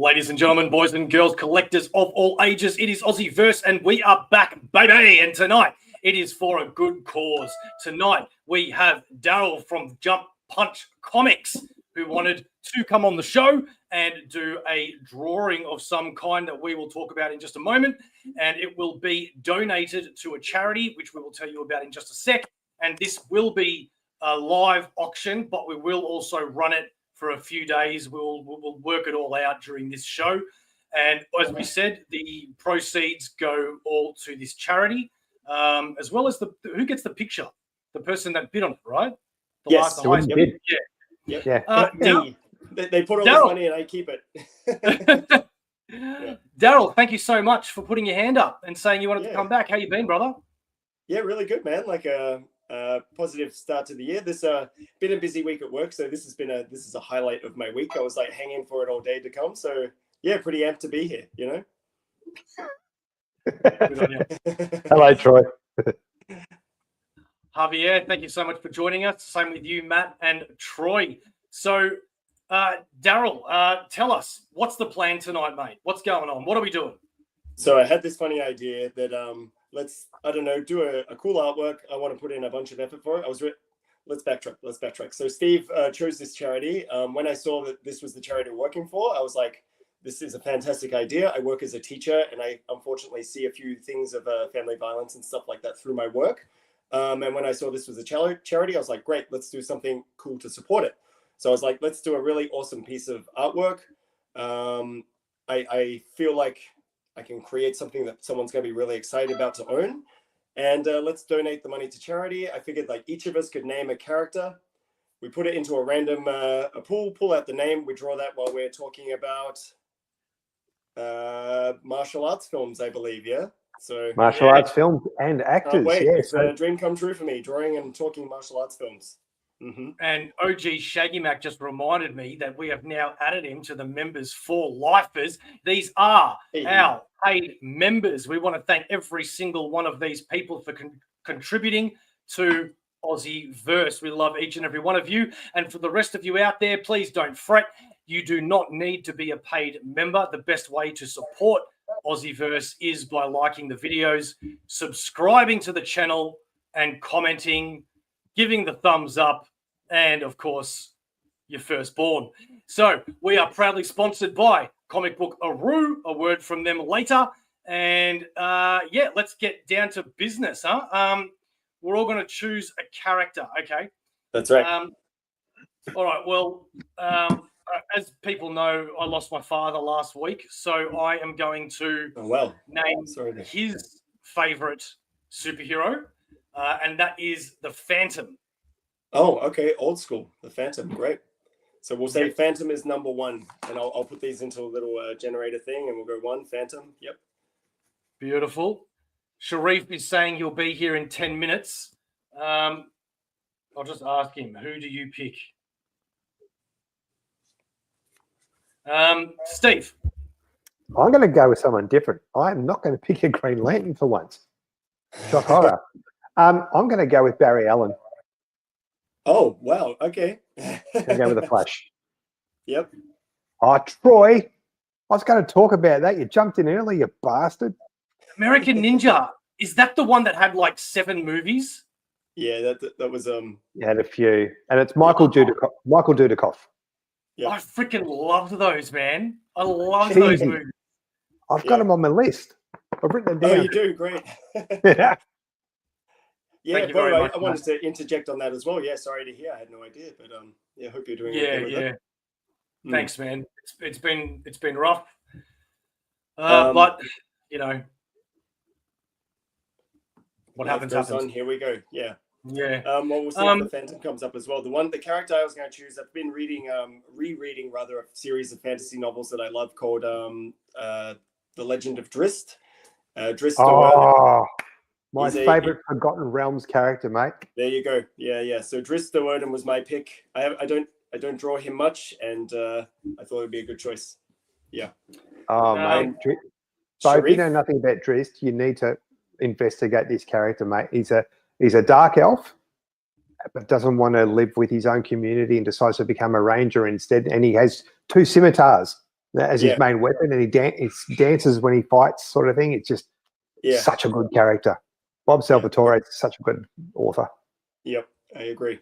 Ladies and gentlemen, boys and girls, collectors of all ages, it is Aussieverse, and we are back, baby. And tonight, it is for a good cause. Tonight, we have Darryl from Jump Punch Comics, who wanted to come on the show and do a drawing of some kind that we will talk about in just a moment. And it will be donated to a charity, which we will tell you about in just a sec. And this will be a live auction, but we will also run it for a few days. We'll work it all out during this show. And as we said, the proceeds go all to this charity, as well as who gets the picture? The person that bid on it, right? Yes, the highest bid. Yeah. They put all this money and I keep it. Darryl, thank you so much for putting your hand up and saying you wanted to come back. How you been, brother? Yeah, really good, man. Like a positive start to the year. This been a busy week at work, so this is a highlight of my week. I was like hanging for it all day to come. So yeah, pretty amped to be here, you know. Hello, Troy. Javier, thank you so much for joining us. Same with you, Matt and Troy. So, Darryl, tell us, what's the plan tonight, mate? What's going on? What are we doing? So I had this funny idea that let's do a cool artwork. I want to put in a bunch of effort for it. Let's backtrack. So Steve chose this charity. When I saw that this was the charity we're working for, I was like, this is a fantastic idea. I work as a teacher, and I unfortunately see a few things of family violence and stuff like that through my work. And when I saw this was a charity, I was like, great, let's do something cool to support it. So I was like, let's do a really awesome piece of artwork. I feel like I can create something that someone's going to be really excited about to own. And let's donate the money to charity. I figured like each of us could name a character. We put it into a random a pool, pull out the name. We draw that while we're talking about martial arts films, I believe. Yeah. So martial arts films and actors. It's a dream come true for me, drawing and talking martial arts films. Mm-hmm. And OG Shaggy Mac just reminded me that we have now added him to the members for lifers. These are our paid members. We want to thank every single one of these people for contributing to Aussieverse. We love each and every one of you. And for the rest of you out there, please don't fret. You do not need to be a paid member. The best way to support Aussieverse is by liking the videos, subscribing to the channel, and commenting, giving the thumbs up, and of course, your firstborn. So we are proudly sponsored by Comic Book Aru, a word from them later. And let's get down to business, huh? We're all going to choose a character, okay? That's right. All right, well, as people know, I lost my father last week, so I am going to name his favorite superhero, and that is the Phantom. Oh, okay, old school, the Phantom, great. So we'll say Phantom is number one, and I'll put these into a little generator thing, and we'll go one, Phantom, yep. Beautiful. Sharif is saying he'll be here in 10 minutes. I'll just ask him, who do you pick? Steve. I'm going to go with someone different. I'm not going to pick a Green Lantern for once. Shock horror. I'm going to go with Barry Allen. Oh, wow. Okay. I'm going to go with the Flash. Yep. Oh, Troy, I was going to talk about that. You jumped in early, you bastard. American Ninja. Is that the one that had like 7 movies? Yeah, that was You had a few, and it's Michael Dudikoff. Yep. I freaking loved those, man. I love those movies. I've got them on my list. I've written them down. Oh, you do? Great. Yeah, Thank you very much, I wanted to interject on that as well. Yeah, sorry to hear. I had no idea, but hope you're doing okay with that. Thanks, man. It's been rough, but you know what happens. Here we go. Yeah. Yeah. Well, we'll see if the Phantom comes up as well. The character I was going to choose, I've been rereading rather a series of fantasy novels that I love called The Legend of Drizzt. Drizzt. My favorite Forgotten Realms character, mate. There you go. Yeah. So Drizzt Do'Urden was my pick. I don't draw him much, and I thought it would be a good choice. Yeah. Oh, mate. So if you know nothing about Drizzt, you need to investigate this character, mate. He's a dark elf, but doesn't want to live with his own community and decides to become a ranger instead. And he has 2 scimitars. as his main weapon, and he dances when he fights, sort of thing. It's just such a good character. Bob Salvatore is such a good author. Yep, I agree.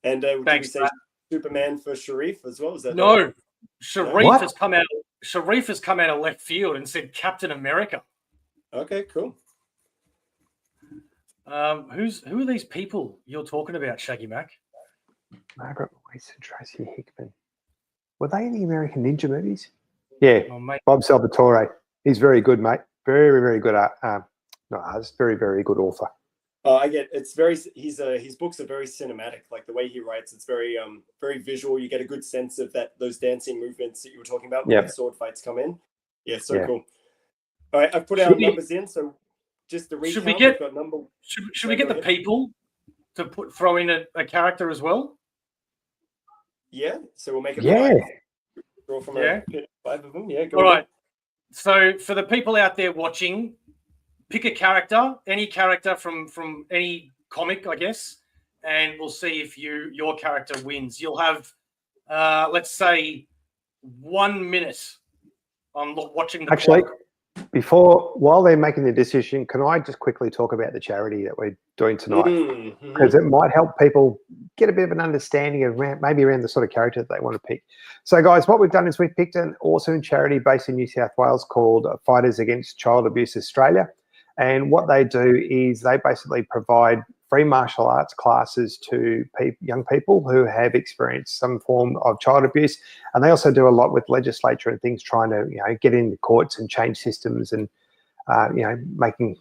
And did we say Superman for Sharif as well? Is that no? Sharif has come out. Sharif has come out of left field and said Captain America. Okay, cool. Who are these people you're talking about, Shaggy Mac? Margaret Weiss and Tracy Hickman. Were they in the American Ninja movies? Yeah, Bob Salvatore. He's very good, mate. Very, very good artist. Very, very good author. Oh, I get it's very. His books are very cinematic. Like the way he writes, it's very very visual. You get a good sense of those dancing movements that you were talking about when the sword fights come in. Yeah, cool. All right, I've put our numbers in. So just the recount. Should we get the people to throw in a character as well? Yeah. So we'll make it. Yeah. Draw from a pit, 5 of them. Yeah. Go All right. So for the people out there watching, pick a character, any character from any comic, I guess, and we'll see if your character wins. You'll have, let's say, 1 minute on watching the clock. While they're making the decision, can I just quickly talk about the charity that we're doing tonight? Because it might help people get a bit of an understanding of maybe around the sort of character that they want to pick. So, guys, what we've done is we've picked an awesome charity based in New South Wales called Fighters Against Child Abuse Australia. And what they do is they basically provide free martial arts classes to young people who have experienced some form of child abuse. And they also do a lot with legislature and things, trying to get in the courts and change systems and making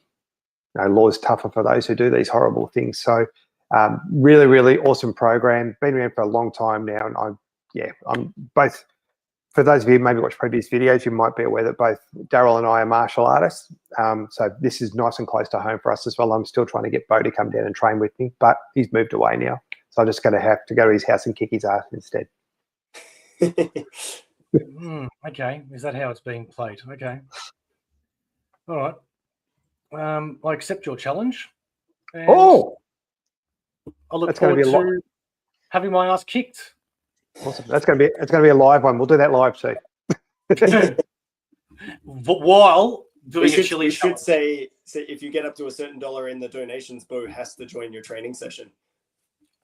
laws tougher for those who do these horrible things. So really, really awesome program. Been around for a long time now, and I'm both. For those of you who maybe watched previous videos, you might be aware that both Darryl and I are martial artists. So this is nice and close to home for us as well. I'm still trying to get Bo to come down and train with me, but he's moved away now. So I'm just going to have to go to his house and kick his ass instead. Okay. Is that how it's being played? Okay. All right. I accept your challenge. I look forward to having my ass kicked. Awesome. That's going to be a live one. We'll do that live too. While doing a chili, we should say if you get up to a certain dollar in the donations, Bo has to join your training session.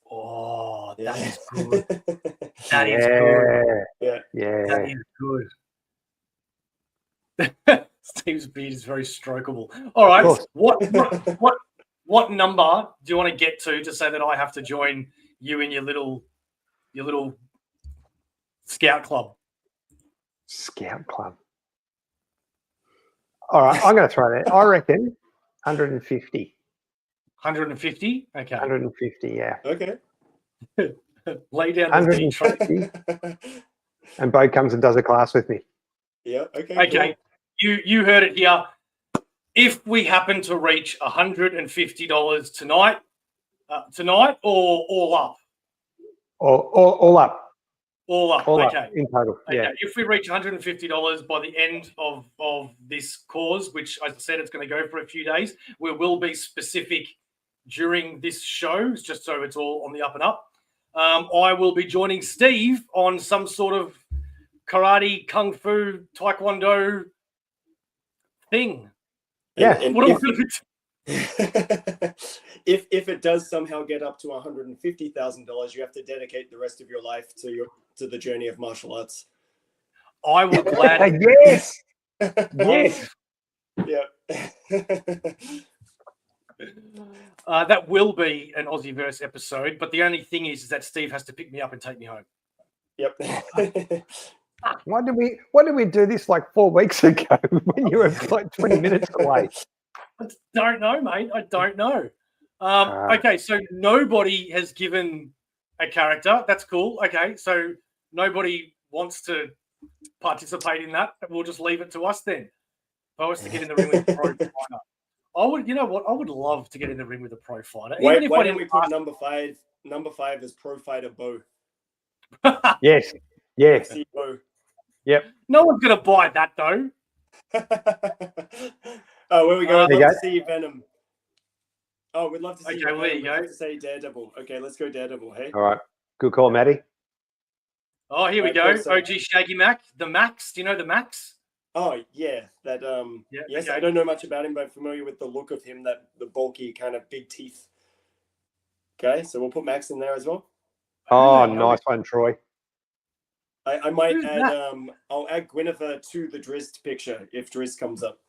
Oh, that is good. That is good. Yeah. That is good. Steve's beard is very strokeable. All right. What number do you want to get to say that I have to join you in your little Scout Club? Scout Club. All right, I'm going to throw that. I reckon 150. 150? Okay. 150, yeah. Okay. Lay down 150. And Bo comes and does a class with me. Yeah, okay. Okay. Cool. You heard it here. If we happen to reach $150 tonight or all up? All up. All up. All okay. Up in total. Okay. Yeah. If we reach $150 by the end of this cause, which, as I said, it's going to go for a few days, we will be specific during this show, just so it's all on the up and up. I will be joining Steve on some sort of karate, kung fu, taekwondo thing. Yeah. If it does somehow get up to $150,000, you have to dedicate the rest of your life to the journey of martial arts. I will gladly. Yes. Yes. Yeah. That will be an Aussieverse episode, but the only thing is that Steve has to pick me up and take me home. Yep. Why did we do this like 4 weeks ago when you were like 20 minutes away? I don't know, mate. I don't know. Okay, so nobody has given a character. That's cool. Okay, so nobody wants to participate in that. We'll just leave it to us then. If I was to get in the ring with a pro fighter, I would. You know what? I would love to get in the ring with a pro fighter. Why don't we put number five as pro fighter Bo? Yes. Yes. Bo. Yep. No one's gonna buy that though. Oh, where we go? I'd love to see Venom. Oh, we'd love to see. Okay, there you go. To say Daredevil. Okay, let's go Daredevil. Hey. All right. Good call, Matty. Oh, here we go. Right, cool. OG Shaggy Mac, the Max. Do you know the Max? Oh yeah, that Yeah, yes, okay. I don't know much about him, but familiar with the look of him, that the bulky kind of big teeth. Okay, so we'll put Max in there as well. Oh, Who- nice one, Troy. I might Who's add that? I'll add Guinevere to the Drizzt picture if Drizzt comes up.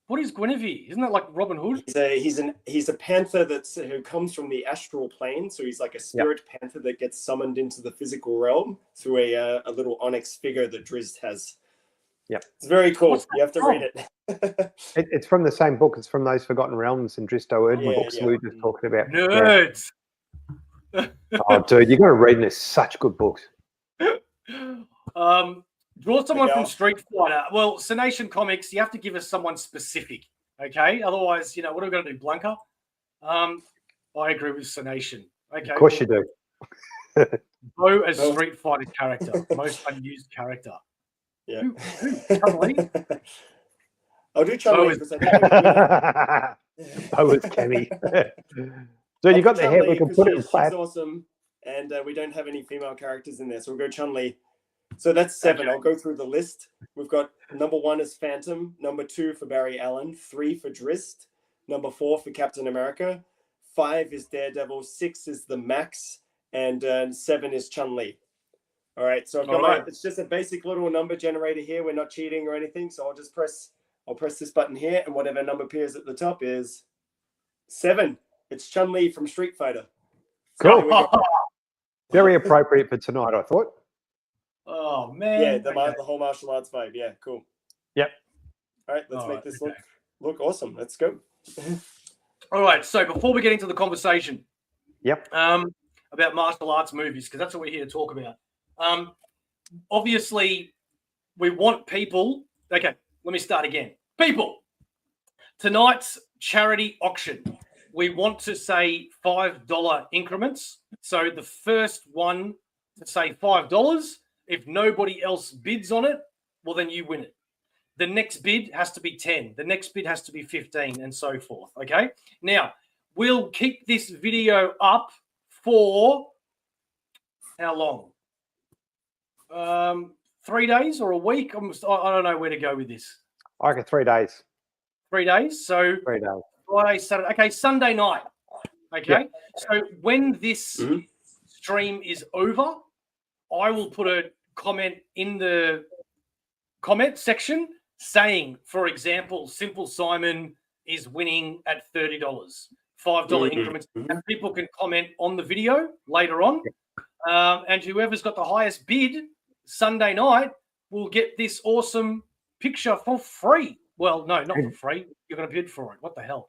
What is Guinevere? Isn't that like Robin Hood? He's a panther who comes from the astral plane, so he's like a spirit panther that gets summoned into the physical realm through a little onyx figure that Drizzt has. Yeah, it's very cool. What's You have to from? read it. it's from the same book. It's from those Forgotten Realms and Dristo Erdmann books we were just talking about. Nerds. Yeah. Oh, dude, you got to read them. They're such good books. Draw someone Miguel? from Street Fighter. Well, Sonation Comics, you have to give us someone specific, okay? Otherwise, what are we going to do, Blanca? I agree with Sonation. Okay. Of course you do. Bo as Street Fighter character, most unused character. Yeah. Who? Chun-Li? I'll do Chun-Li because I think Bo was Cammy. So you got the hair. We can put it in flat. She's awesome, and we don't have any female characters in there, so we'll go Chun-Li. So that's 7. Okay. I'll go through the list. We've got number 1 is Phantom, number 2 for Barry Allen, 3 for Drizzt, number 4 for Captain America, 5 is Daredevil, 6 is the Max, and 7 is Chun-Li. All right, so I've got it's just a basic little number generator here. We're not cheating or anything, so I'll press this button here, and whatever number appears at the top is 7. It's Chun-Li from Street Fighter. Cool. Very appropriate for tonight, I thought. Oh, man. Yeah, the whole martial arts vibe. Yeah, cool. Yep. All right, let's make this look awesome. Let's go. All right, so before we get into the conversation, Yep. About martial arts movies, because that's what we're here to talk about. Obviously, we want people. Okay, let me start again. People, tonight's charity auction, we want to say $5 increments. So the first one to say $5, if nobody else bids on it, well, then you win it. The next bid has to be 10. The next bid has to be 15, and so forth. Okay. Now, we'll keep this video up for how long? 3 days or a week? I don't know where to go with this. I reckon 3 days. 3 days. So 3 days. Friday, Saturday. Okay, Sunday night. Okay. Yep. So when this stream is over, I will put a comment in the comment section saying, for example, Simple Simon is winning at $30, $5 increments, and people can comment on the video later on. And whoever's got the highest bid Sunday night will get this awesome picture for free. Well, no, not for free. You're going to bid for it. What the hell?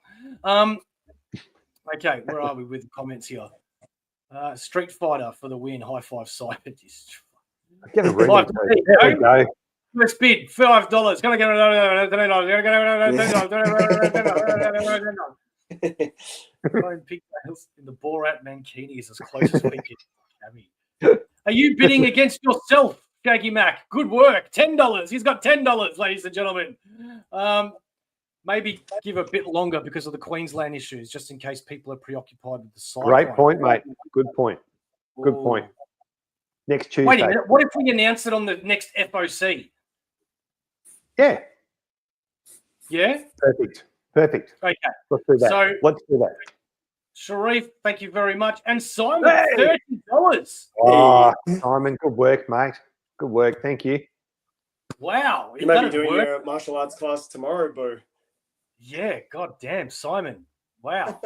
Okay, where are we with the comments here? Street Fighter for the win. High five, scientist. Get a ring. There we go. First bid, $5. Gonna get pigtails in the Borat Mankini is as close as we can. Are you bidding against yourself, Shaggy Mac? Good work. $10. He's got $10, ladies and gentlemen. Maybe give a bit longer because of the Queensland issues, just in case people are preoccupied with the site. Great point, mate. Good point. Good point. Next Tuesday. Wait a minute. What if we announce it on the next FOC? Yeah. Yeah? Perfect. Perfect. Okay. Let's do that. So, let's do that. Sharif, thank you very much. And Simon, $30. Oh, Simon, good work, mate. Good work. Thank you. Wow. You might be doing your martial arts class tomorrow, Bo. Yeah, god damn, Simon. Wow.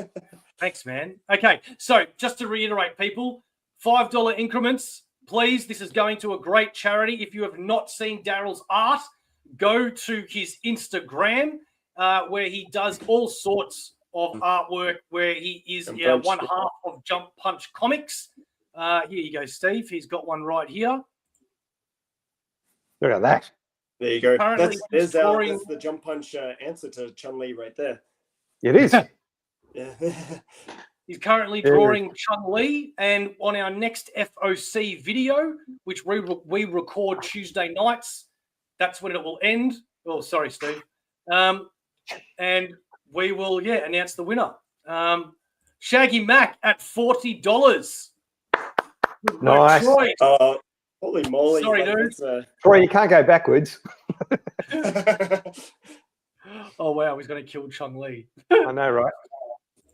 Thanks, man. Okay, so just to reiterate, people, $5 increments, please. This is going to a great charity. If you have not seen Darryl's art, go to his Instagram, where he does all sorts of artwork, where he is one half of Jump Punch Comics. Here you go, Steve. He's got one right here. Look at that. There you go. That's the Jump Punch answer to Chun-Li right there. It is. Yeah. He's currently drawing Chun-Li, and on our next FOC video, which we record Tuesday nights, that's when it will end. Oh, sorry, Steve. And we will, announce the winner. Shaggy Mac at $40. Nice. Holy moly! Sorry, dude. Troy, you can't go backwards. Oh wow, he's going to kill Chung Lee. I know, right?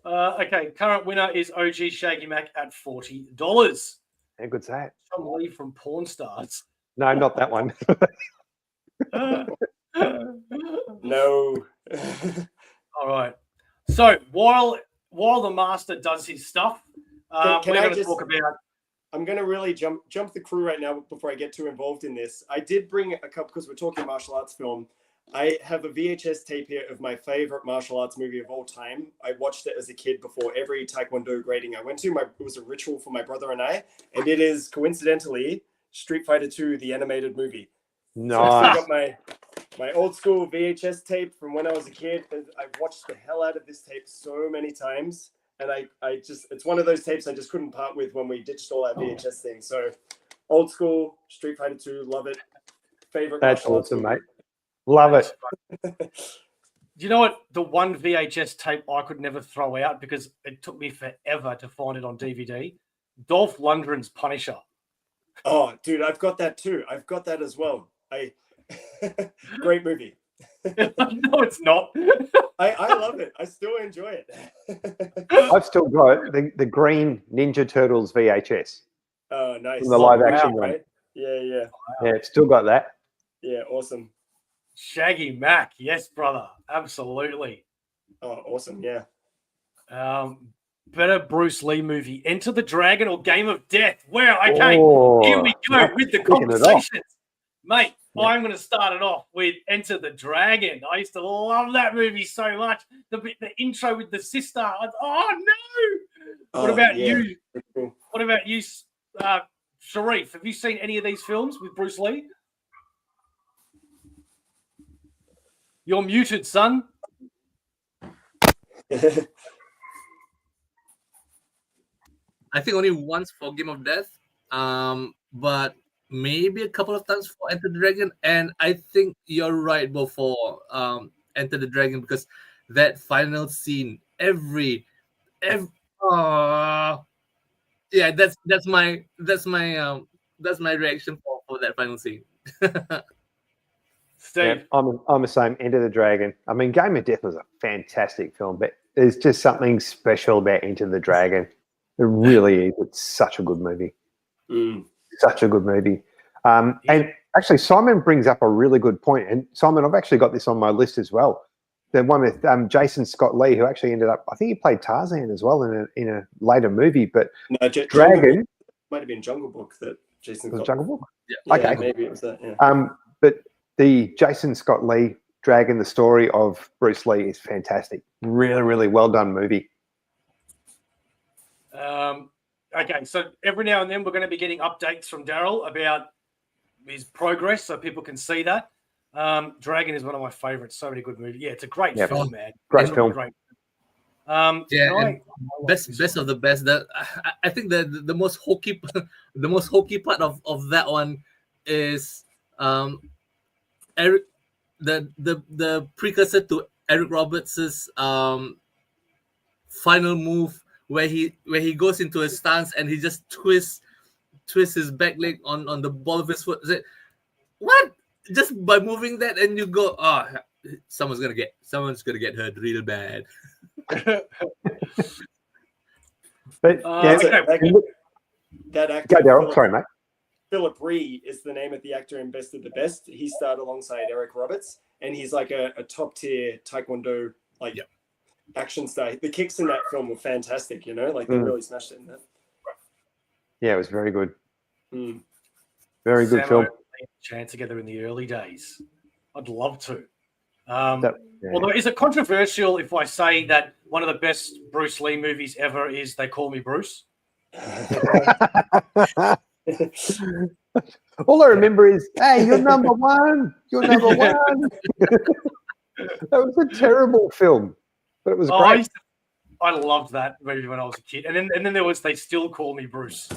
Okay, current winner is OG Shaggy Mac at $40. How good's that? Chung Lee from Pawn Stars. No, not that one. No. All right. So while the master does his stuff, we're going to talk about. I'm going to really jump the crew right now before I get too involved in this. I did bring a couple because we're talking martial arts film. I have a VHS tape here of my favorite martial arts movie of all time. I watched it as a kid before every Taekwondo grading I went to. It was a ritual for my brother and I, and it is coincidentally Street Fighter 2, the animated movie. Nice. So I still got my old school VHS tape from when I was a kid. I've watched the hell out of this tape so many times. And I just, it's one of those tapes I just couldn't part with when we ditched all our VHS things. So old school, Street Fighter 2, love it. Favorite. That's awesome, mate. Love it. Do you know what? The one VHS tape I could never throw out because it took me forever to find it on DVD. Dolph Lundgren's Punisher. Oh, dude, I've got that too. I've got that as well. Great movie. No, it's not. I love it. I still enjoy it. I've still got the green Ninja Turtles VHS. Oh, nice. From the live action one. Right? Yeah. Yeah, it's still got that. Yeah, awesome. Shaggy Mac, yes, brother, absolutely. Oh, awesome, yeah. Better Bruce Lee movie, Enter the Dragon or Game of Death. Wow, okay, here we go with the conversations. Mate, I'm going to start it off with Enter the Dragon. I used to love that movie so much. The intro with the sister. Oh, no. What about you? What about you, Sharif? Have you seen any of these films with Bruce Lee? You're muted, son. I think only once for Game of Death, but maybe a couple of times for Enter the Dragon. And I think you're right, Bo, for Enter the Dragon, because that final scene, that's my reaction for that final scene. Steve. Yeah, I'm the same. Enter the Dragon. I mean, Game of Death was a fantastic film, but there's just something special about Enter the Dragon. It really is. It's such a good movie. Such a good movie. And actually, Simon brings up a really good point. And Simon, I've actually got this on my list as well. The one with Jason Scott Lee, who actually ended up, I think he played Tarzan as well in a later movie. But no, Dragon might have been Jungle Book that Jason. Was Jungle Book? Yeah. Okay. Maybe it was that. Yeah. But the Jason Scott Lee Dragon, the story of Bruce Lee, is fantastic. Really, really well done movie. Okay, so every now and then we're going to be getting updates from Darryl about his progress so people can see that. Dragon is one of my favorites. So many good movies. Yeah, it's a great film, man. Great film. Great. Best of the best. I think the most hokey part of that one is Eric, the precursor to Eric Roberts's final move, where he goes into a stance and he just twists his back leg on the ball of his foot. What? Just by moving that, and you go, someone's gonna get hurt real bad. But that actor. Go, Darryl. Sorry, mate. Philip Ree is the name of the actor in Best of the Best. He starred alongside Eric Roberts, and he's like a top tier Taekwondo action star. The kicks in that film were fantastic. They really smashed it in that. Yeah, it was very good. Very good film. Chance together in the early days. I'd love to. Although, is it controversial if I say that one of the best Bruce Lee movies ever is They Call Me Bruce? All I remember is, hey, you're number one. You're number one. That was a terrible film, but it was great. I loved that movie when I was a kid. And then there was They Still Call Me Bruce.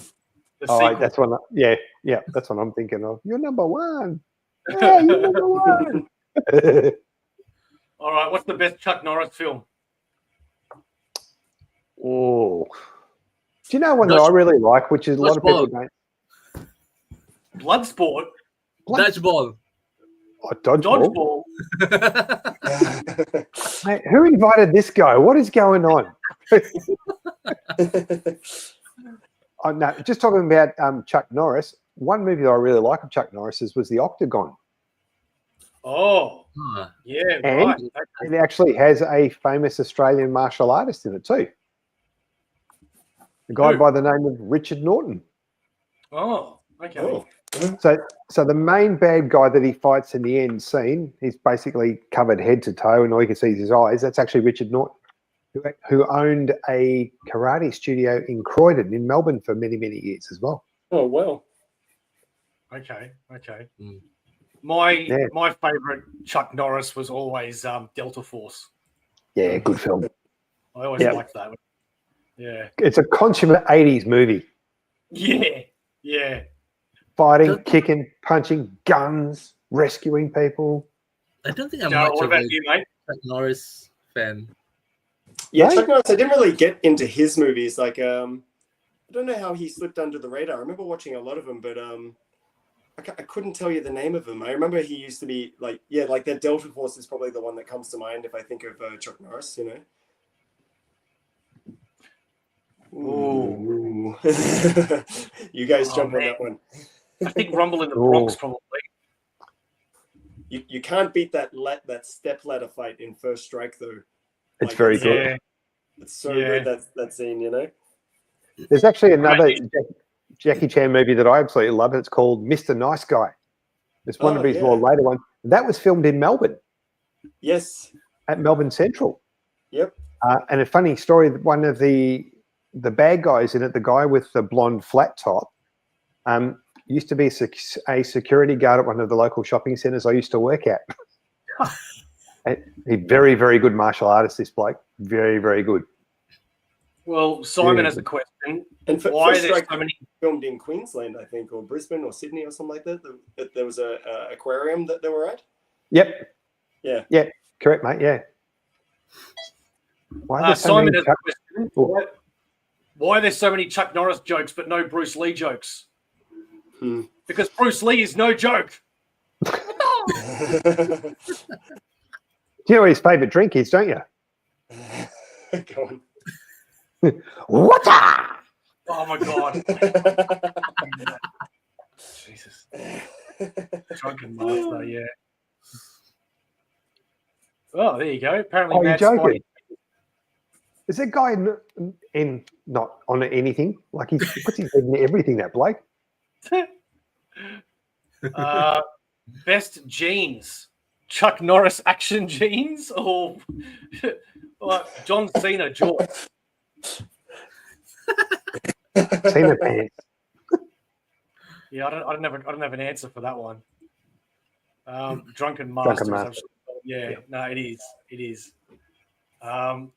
That's one. Yeah, that's what I'm thinking of. You're number one. Hey, you're number one. All right, what's the best Chuck Norris film? Oh, do you know one that I really like, which is a lot of people don't? Bloodsport. Dodgeball. Oh, dodgeball. Dodgeball. Mate, who invited this guy? What is going on? Oh, no, just talking about Chuck Norris. One movie that I really like of Chuck Norris's was The Octagon. Oh, Huh. yeah, And right. it actually has a famous Australian martial artist in it too. A guy Who? by the name of Richard Norton. Oh, okay. Oh. So the main bad guy that he fights in the end scene, he's basically covered head to toe, and all you can see is his eyes. That's actually Richard Norton, who owned a karate studio in Croydon in Melbourne for many, many years as well. Oh, well. Okay. Mm. My favorite Chuck Norris was always Delta Force. Yeah, good film. I always liked that one. Yeah. It's a consummate 80s movie. Yeah. Fighting, kicking, punching, guns, rescuing people. I don't think I'm Darryl, much what of about a you, mate? Chuck Norris fan. Yeah, Right? Chuck Norris, I didn't really get into his movies. Like, I don't know how he slipped under the radar. I remember watching a lot of them, but I couldn't tell you the name of them. I remember he used to be like that Delta Force is probably the one that comes to mind if I think of Chuck Norris, you know. Ooh. You guys jump on that one. I think Rumble in the Bronx probably. You can't beat that step ladder fight in First Strike though. It's very good. Yeah. It's so good that scene, you know. There's actually another Jackie Chan movie that I absolutely love. It's called Mr. Nice Guy. It's one of his more later ones. That was filmed in Melbourne. Yes. At Melbourne Central. Yep. And a funny story, one of the bad guys in it, the guy with the blonde flat top, used to be a security guard at one of the local shopping centres I used to work at. He's very, very good martial artist, this bloke. Very, very good. Well, Simon has a question. And Why First are there Strike so many? filmed in Queensland, I think, or Brisbane or Sydney or something like that. There was a aquarium that they were at. Yep. Yeah. Yeah. Correct, mate. Yeah. Why are there so Simon many has a question. Why are there so many Chuck Norris jokes but no Bruce Lee jokes? Because Bruce Lee is no joke. Do you know what his favourite drink is, don't you? Go on. Water! Oh my god. Jesus. Drunken master, yeah. Oh, there you go. Apparently, you're Matt's joking. spotty. Is that guy not on anything? Like he puts his head in everything, that bloke. Best jeans. Chuck Norris action jeans or John Cena jorts? Cena pants. Yeah, I don't have an answer for that one. Drunken Master. Yeah, no, it is. All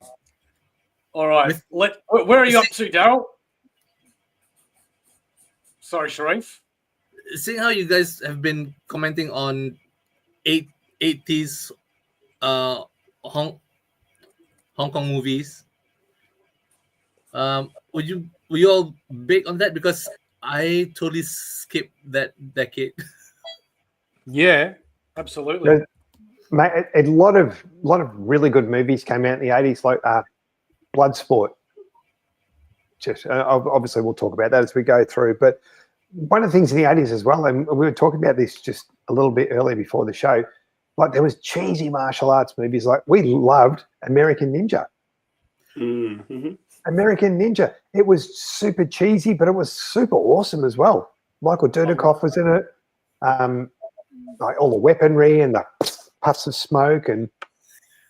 right. Where are you up to, Darryl? Sorry, Sharif. Seeing how you guys have been commenting on 80s Hong Kong movies, were you all big on that? Because I totally skipped that decade. Yeah, absolutely. Mate, a lot of really good movies came out in the 80s, like Bloodsport. Just obviously we'll talk about that as we go through. But one of the things in the 80s as well, and we were talking about this just a little bit earlier before the show, like there was cheesy martial arts movies. Like we loved American Ninja. Mm-hmm. American Ninja. It was super cheesy, but it was super awesome as well. Michael Dudikoff was in it. Like all the weaponry and the puffs of smoke and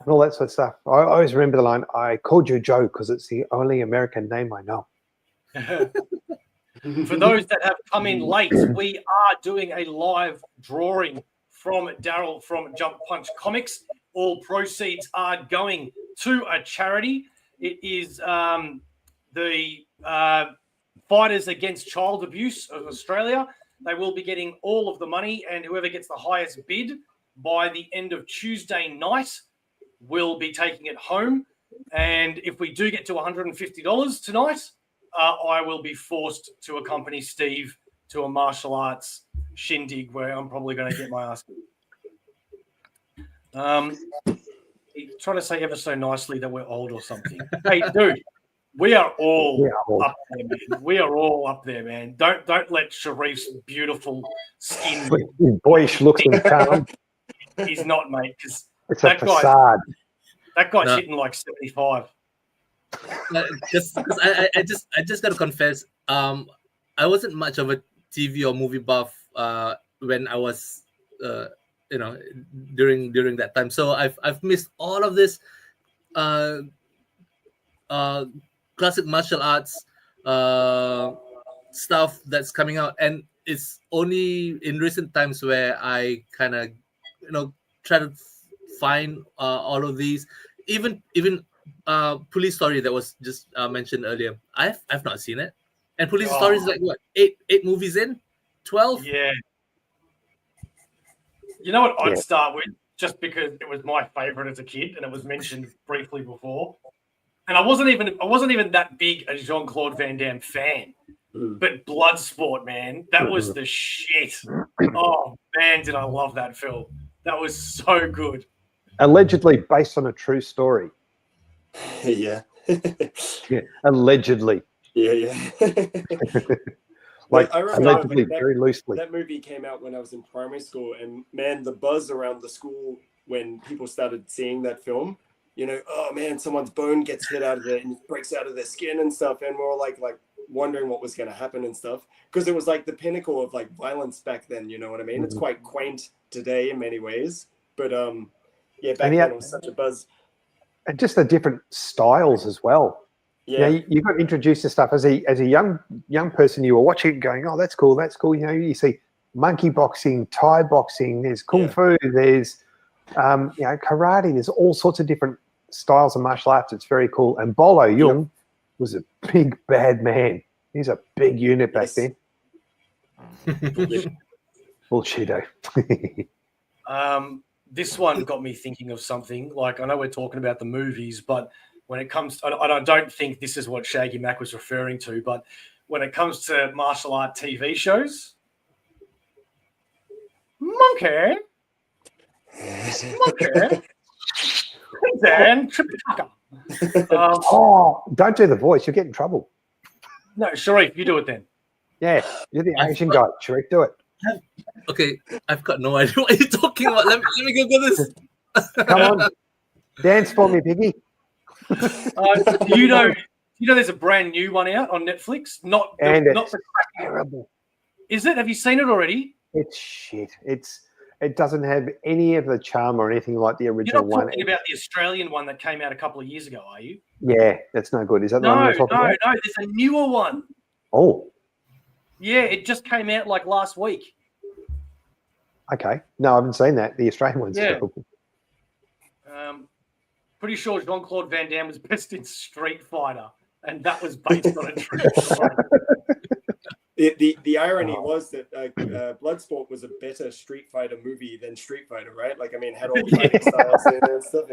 all that sort of stuff. I always remember the line, "I called you Joe because it's the only American name I know." For those that have come in late, we are doing a live drawing from Darryl from Jump Punch Comics. All proceeds are going to a charity. It is the Fighters Against Child Abuse of Australia. They will be getting all of the money, and whoever gets the highest bid by the end of Tuesday night will be taking it home. And if we do get to $150 tonight, I will be forced to accompany Steve to a martial arts shindig where I'm probably going to get my ass. Trying to say ever so nicely that we're old or something. Hey, dude, we are all up there, man. We are all up there, man. Don't let Sharif's beautiful skin boyish looks and charm. He's not, mate, because It's a facade. That guy's hitting like 75. Because I just gotta confess, I wasn't much of a TV or movie buff when I was during that time. So I've missed all of this classic martial arts stuff that's coming out, and it's only in recent times where I kind of try to find all of these, even Police Story that was just mentioned earlier. I've not seen it, and Police Story is like what, eight movies in, 12. Yeah. You know what I'd start with, just because it was my favorite as a kid, and it was mentioned briefly before. And I wasn't even that big a Jean-Claude Van Damme fan, but Bloodsport, man, that was the shit. Oh man, did I love that film? That was so good. Allegedly based on a true story. Yeah. Yeah. Allegedly. Yeah. Like I remember allegedly, very loosely. That movie came out when I was in primary school, and man, the buzz around the school when people started seeing that film, oh man, someone's bone gets hit out of it and breaks out of their skin and stuff, and we're all like wondering what was going to happen and stuff, because it was like the pinnacle of like violence back then. You know what I mean? It's quite quaint today in many ways, but back then it was such a buzz. And just the different styles as well. Yeah, you got introduced to stuff as a young person. You were watching it, going, "Oh, that's cool, that's cool." You see monkey boxing, Thai boxing. There's kung fu. There's karate. There's all sorts of different styles of martial arts. It's very cool. And Bolo Yung was a big bad man. He's a big unit back then. Bullshito. This one got me thinking of something. Like, I know we're talking about the movies, but when it comes to, I don't think this is what Shaggy Mac was referring to, but when it comes to martial art TV shows, Monkey, Dan Tripitaka. Don't do the voice. You'll get in trouble. No, Sharif, you do it then. Yeah, you're the Asian guy. Sharif, do it. Okay, I've got no idea what you're talking about. Let me Google this. Come on, dance for me, Piggy. You know, there's a brand new one out on Netflix. Not the terrible. Is it? Have you seen it already? It's shit. It doesn't have any of the charm or anything like the original one. You're not talking about the Australian one that came out a couple of years ago, are you? Yeah, that's no good. Is that the one you're talking about? No, there's a newer one. Oh. Yeah, it just came out like last week. Okay. No, I haven't seen that. The Australian one's terrible. Pretty sure Jean-Claude Van Damme was best in Street Fighter, and that was based on a true story. The irony was that Bloodsport was a better Street Fighter movie than Street Fighter, right? Like, I mean, had all the fighting styles in it and stuff.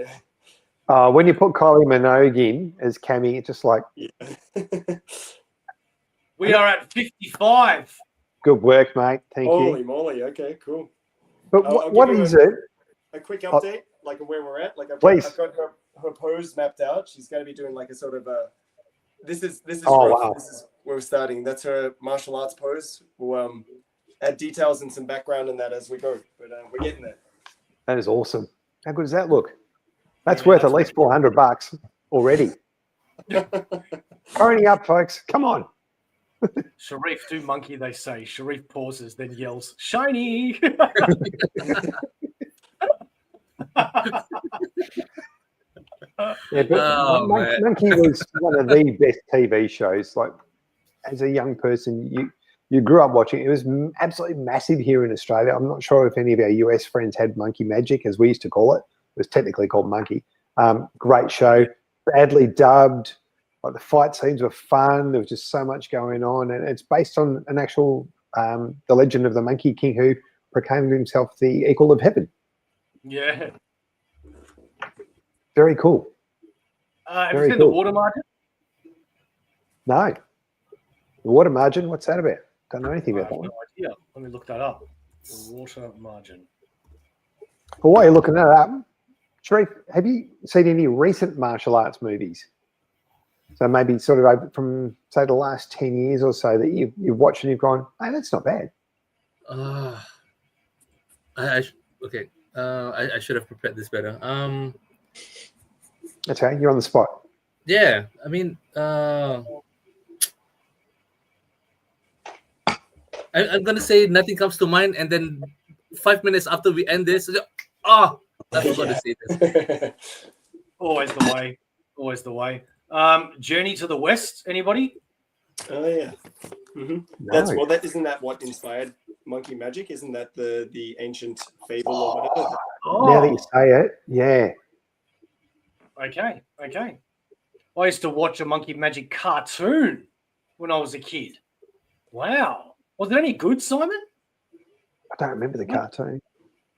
Yeah. When you put Kylie Minogue in as Cammy, it's just like... Yeah. We are at 55. Good work, mate. Thank you. Holy moly. Okay, cool. But what is it? A quick update, like where we're at. Like I've got her pose mapped out. She's going to be doing like a sort of a... This is rough. Wow. This is where we're starting. That's her martial arts pose. We'll add details and some background in that as we go. But we're getting there. That is awesome. How good does that look? That's worth at least $400 already. Hurry up, folks. Come on. Sharif, do monkey, they say. Sharif pauses, then yells, "Shiny!" Monkey was one of the best TV shows. Like, as a young person, you grew up watching. It was absolutely massive here in Australia. I'm not sure if any of our US friends had Monkey Magic, as we used to call it. It was technically called Monkey. Great show, badly dubbed. Like, the fight scenes were fun. There was just so much going on, and it's based on an actual the legend of the Monkey King who proclaimed himself the equal of heaven. Yeah. Very cool. Have you seen The Water Margin? No. The Water Margin? What's that about? Don't know anything about that one. No idea. Let me look that up. Water margin. But while you're looking that up, Sharif, have you seen any recent martial arts movies? So maybe sort of from, say, the last 10 years or so that you've watched and you've gone, hey, that's not bad. Okay. I should have prepared this better. Okay, you're on the spot. Yeah, I mean, I'm gonna say nothing comes to mind, and then 5 minutes after we end this, I forgot to say this. Always the way. Always the way. Journey to the West. Anybody? Oh yeah. Mm-hmm. No. Isn't that what inspired Monkey Magic? Isn't that the ancient fable or whatever? Now that you say it, yeah. Okay. I used to watch a Monkey Magic cartoon when I was a kid. Wow. Was it any good, Simon? I don't remember the cartoon.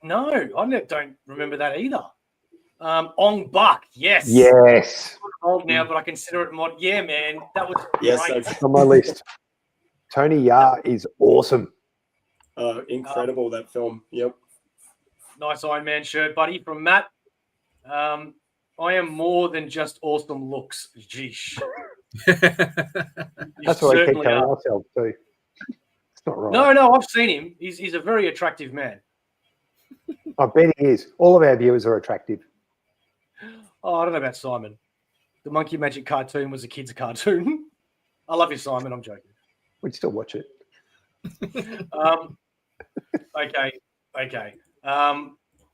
No, I don't remember that either. Ong Bak, yes. Yes. I'm old now, but I consider it mod. Yeah, man, that was Yes, great. It's on my list. Tony Ya is awesome. Incredible, that film. Yep. Nice Iron Man shirt, buddy, from Matt. I am more than just awesome looks. Jeesh. That's what I keep telling myself too. It's not right. No, I've seen him. He's a very attractive man. I bet he is. All of our viewers are attractive. Oh, I don't know about Simon. The Monkey Magic cartoon was a kid's cartoon. I love you, Simon. I'm joking. We'd still watch it. Okay.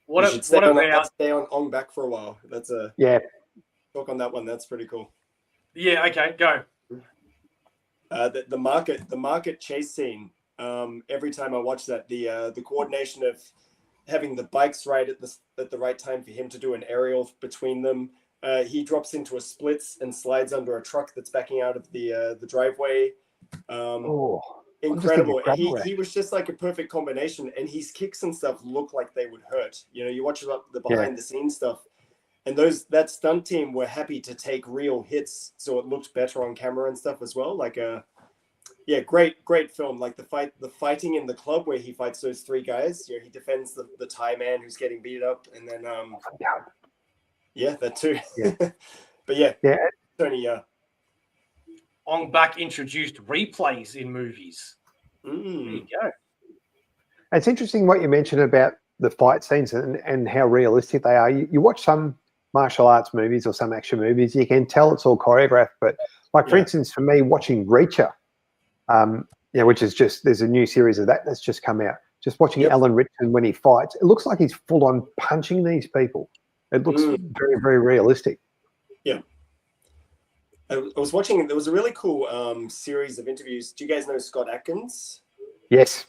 You should stay on Ong Bak for a while. That's talk on that one. That's pretty cool. Yeah. Okay. Go. The market chase scene. Every time I watch that, the coordination of having the bikes right at the right time for him to do an aerial between them. He drops into a splits and slides under a truck that's backing out of the driveway. Incredible. He was just like a perfect combination, and his kicks and stuff look like they would hurt. You watch the behind the scenes stuff, and that stunt team were happy to take real hits, so it looked better on camera and stuff as well. Like great film. Like the fighting in the club where he fights those three guys. He defends the Thai man who's getting beat up, and then that too. Yeah. But Tony, Ong Bak introduced replays in movies. There you go. It's interesting what you mentioned about the fight scenes and how realistic they are. You watch some martial arts movies or some action movies, you can tell it's all choreographed. But like, for instance, for me, watching Reacher, which is there's a new series of that's just come out. Just watching Alan Ritchson when he fights, it looks like he's full on punching these people. It looks very, very realistic. Yeah. I was watching, there was a really cool series of interviews. Do you guys know Scott Adkins? Yes.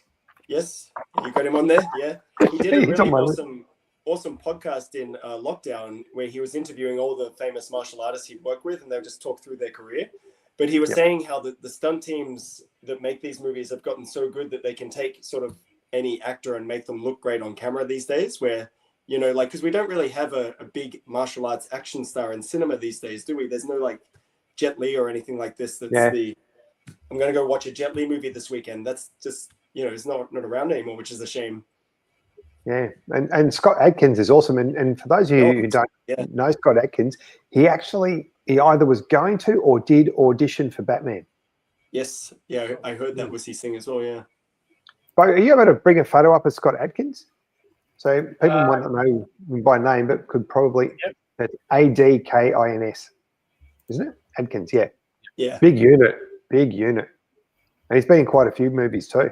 Yes? You got him on there? Yeah. He did a really awesome podcast in lockdown where he was interviewing all the famous martial artists he'd worked with, and they would just talk through their career. But he was saying how the stunt teams that make these movies have gotten so good that they can take sort of any actor and make them look great on camera these days, where, because we don't really have a big martial arts action star in cinema these days, do we? There's no like Jet Li or anything like this. I'm going to go watch a Jet Li movie this weekend. That's just, it's not around anymore, which is a shame. Yeah, and Scott Adkins is awesome. And for those of you who don't know Scott Adkins, he either was going to or did audition for Batman. Yes, yeah, I heard that was his thing as well. Yeah. But are you able to bring a photo up of Scott Adkins? So people might not know him by name, but could probably. That's Adkins, isn't it? Adkins, yeah. Yeah. Big unit. And he's been in quite a few movies too.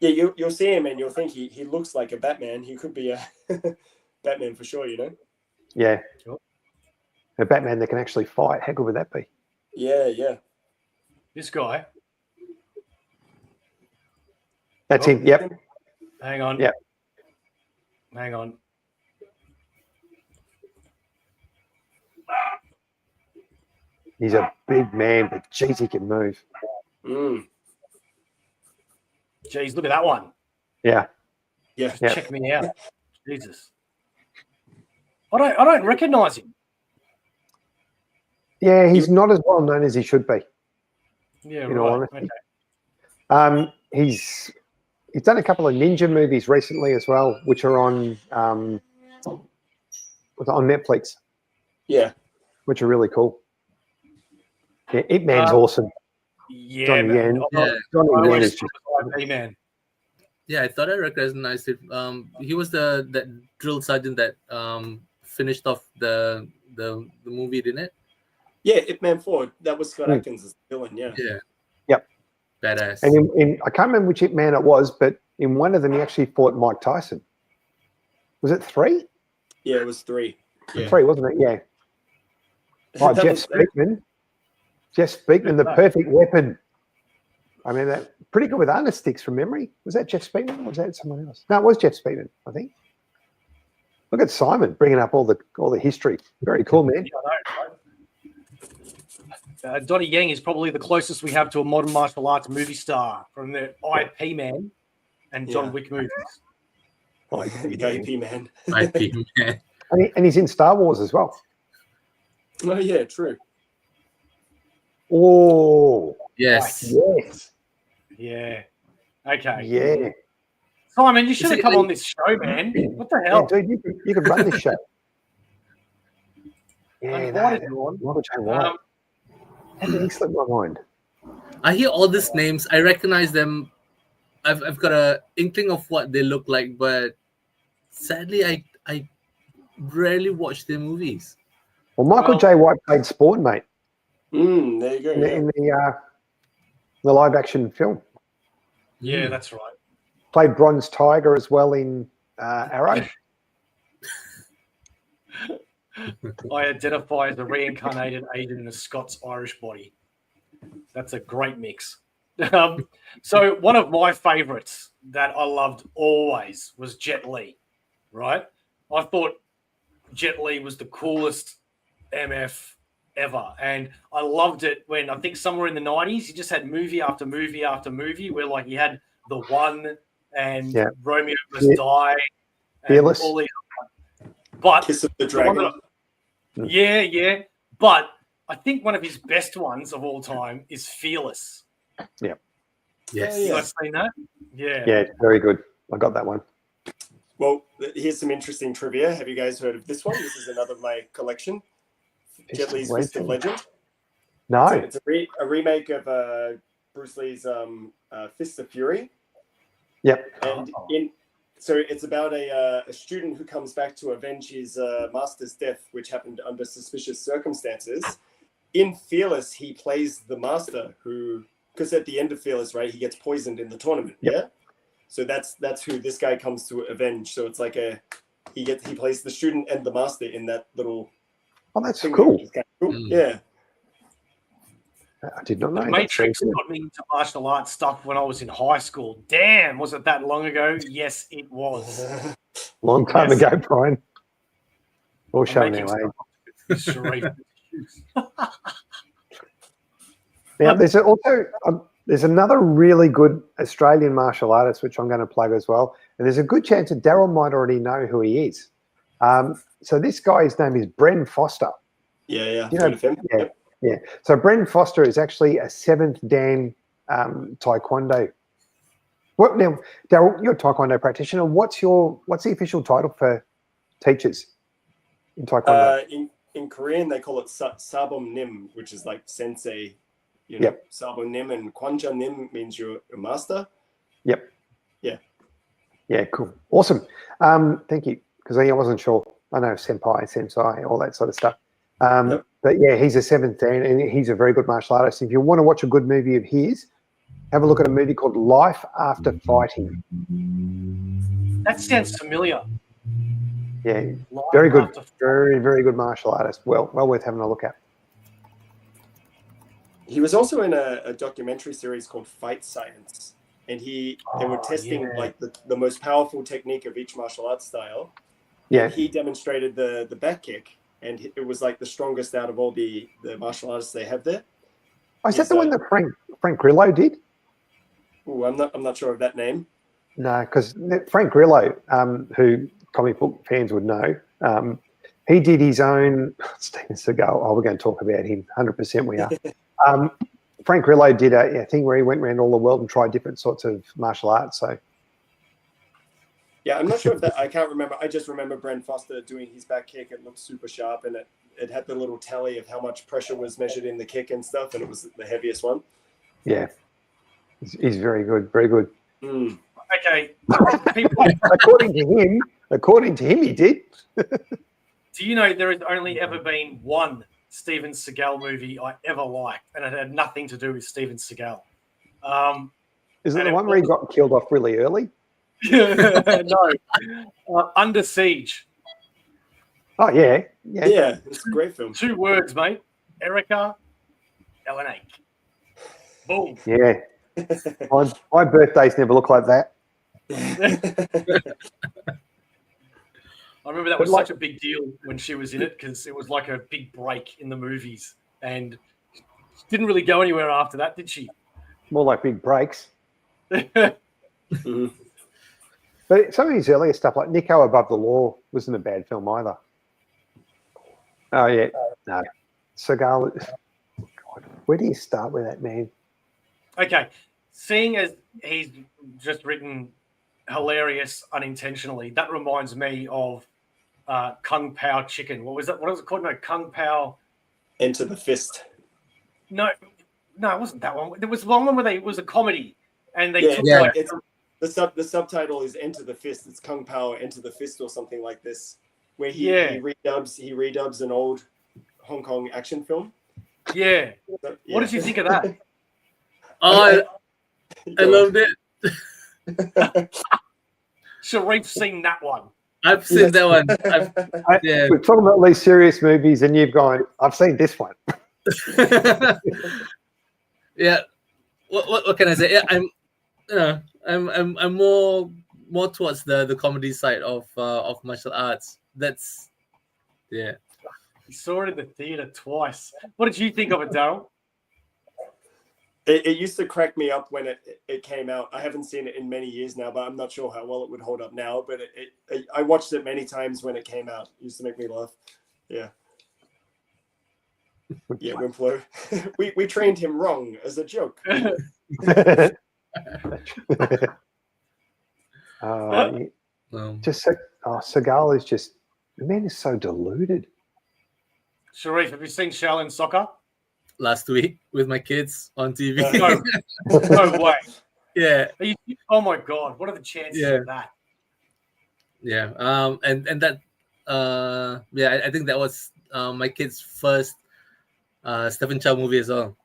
Yeah, you'll see him and you'll think he looks like a Batman. He could be a Batman for sure, Yeah. Sure. A Batman that can actually fight. How good would that be? Yeah. This guy. That's him. Yep. Hang on. Yep. Hang on. He's a big man, but geez, he can move. Jeez, look at that one. Yeah. Check me out. Jesus. I don't recognize him. Yeah, he's not as well known as he should be. Yeah, in all honesty. Okay. He's he's done a couple of ninja movies recently as well, which are on Netflix. Yeah. Which are really cool. Yeah, Ip Man's awesome. Yeah, Johnny man. Yen. Johnny Yen is just IP Man. Yeah, I thought I recognized it. He was that drill sergeant that finished off the movie, didn't it? Yeah, Ip Man 4. That was Scott Adkins as the villain. Yeah. Yeah. Yep. Badass. And in I can't remember which Ip Man it was, but in one of them he actually fought Mike Tyson. Was it 3? Yeah, it was 3. Yeah. 3, wasn't it? Yeah. Oh, Jeff Speakman. Jeff Speakman, the perfect weapon. I mean, that pretty good with armor sticks from memory. Was that Jeff Speakman or was that someone else? No, it was Jeff Speakman, I think. Look at Simon bringing up all the history. Very cool, man. Donnie Yang is probably the closest we have to a modern martial arts movie star from the IP Man and John Wick movies. IP Man. IP Man. And he's in Star Wars as well. Oh, yeah, true. Oh. Yes. Yes. Yeah. Okay. Yeah. Simon, you should have come on this show, man. What the hell? Yeah, dude, you could run this show. Yeah, Michael J. White. How did he slip my mind? I hear all these names. I recognize them. I've got a inkling of what they look like, but sadly, I rarely watch their movies. Well, Michael J. White played Spawn, mate. There you go. In the live action film. Yeah, that's right. Played Bronze Tiger as well in Arrow. I identify as a reincarnated agent in a Scots-Irish body. That's a great mix. So one of my favorites that I loved always was Jet Li, right? I thought Jet Li was the coolest MF ever. And I loved it when I think somewhere in the 90s, he just had movie after movie after movie where like he had The One and Romeo Must Die. Fearless. All these, but Kiss of the Dragon. Yeah. But I think one of his best ones of all time is Fearless. Yeah. Yes. You guys seen that? Yeah. Yeah, very good. I got that one. Well, here's some interesting trivia. Have you guys heard of this one? This is another of my collection. Jet Li's Fist of Legend. No. It's a remake of Bruce Lee's Fist of Fury. Yep. And so it's about a student who comes back to avenge his master's death, which happened under suspicious circumstances. In Fearless, he plays the master who, because at the end of Fearless, right, he gets poisoned in the tournament. Yep. Yeah. So that's who this guy comes to avenge. So it's like he plays the student and the master in that little. Oh, that's cool. Kind of cool. Yeah. I did not know. The Matrix got me into martial arts stuff when I was in high school. Damn, was it that long ago? Yes, it was. Long time ago, Brian. All showing our age. Sharif. Now, there's another really good Australian martial artist, which I'm going to plug as well. And there's a good chance that Darryl might already know who he is. So this guy's name is Bren Foster. Yeah. You know, yeah. So Bren Foster is actually a 7th Dan Taekwondo. What now, Darryl? You're a Taekwondo practitioner. What's the official title for teachers in Taekwondo? In Korean, they call it Sabom Nim, which is like sensei. You know, Sabom Nim, and Kwanja Nim means you're a master. Yep. Yeah. Yeah. Cool. Awesome. Thank you. Because I wasn't sure. I know senpai, sensei, all that sort of stuff. But yeah, he's a 7th Dan, and he's a very good martial artist. If you want to watch a good movie of his, have a look at a movie called Life After Fighting. That sounds familiar. Yeah, very good, very, very good martial artist. Well worth having a look at. He was also in a documentary series called Fight Science, and they were testing like the most powerful technique of each martial arts style. Yeah, and he demonstrated the back kick, and it was like the strongest out of all the martial artists they have there. Oh, is that the one that Frank Grillo did? Oh, I'm not sure of that name. No, because Frank Grillo, who comic book fans would know, he did his own Steven Seagal. Oh, we're going to talk about him. 100% we are. Frank Grillo did a thing where he went around all the world and tried different sorts of martial arts. So Yeah, I'm not sure if that. I can't remember. I just remember Brent Foster doing his back kick. It looked super sharp, and it had the little tally of how much pressure was measured in the kick and stuff, and it was the heaviest one. Yeah, he's very good, very good. Mm. Okay, people, according to him, he did. do you know there has only ever been one Steven Seagal movie I ever liked, and it had nothing to do with Steven Seagal. Is it the one where he got killed off really early? No, Under Siege. Oh yeah. It's a great film. 2 words, mate. Erica Elena. Boom. Yeah. My birthdays never look like that. I remember that was such a big deal when she was in it because it was like a big break in the movies, and didn't really go anywhere after that, did she? More like big breaks. Mm-hmm. But some of his earlier stuff, like Nico Above the Law, wasn't a bad film either. Oh yeah, no. Seagal. God, where do you start with that, man? Okay, seeing as he's just written hilarious unintentionally, that reminds me of Kung Pao Chicken. What was that? What was it called? No, Kung Pao. Enter the Fist. No, it wasn't that one. There was one where it was a comedy, and they took like the subtitle is Enter the Fist. It's Kung Pao Enter the Fist or something like this, where he redubs an old Hong Kong action film. Yeah. So, what did you think of that? I loved it. Sharif's seen that one. I've seen that one. We're talking about these serious movies, and you've gone, I've seen this one. Yeah. What can I say? Yeah, I'm more towards the comedy side of martial arts. That's yeah. You saw it in the theater twice. What did you think of it, Darryl? It used to crack me up when it came out. I haven't seen it in many years now, but I'm not sure how well it would hold up now. But I watched it many times when it came out. It used to make me laugh. Yeah. Yeah, Wimplo. we trained him wrong as a joke. Seagal is just, the man is so deluded. Sharif, have you seen Shaolin Soccer? Last week with my kids on TV. No way. Yeah. Oh my God! What are the chances of that? Yeah. And that. I think that was my kid's first Stephen Chow movie as well.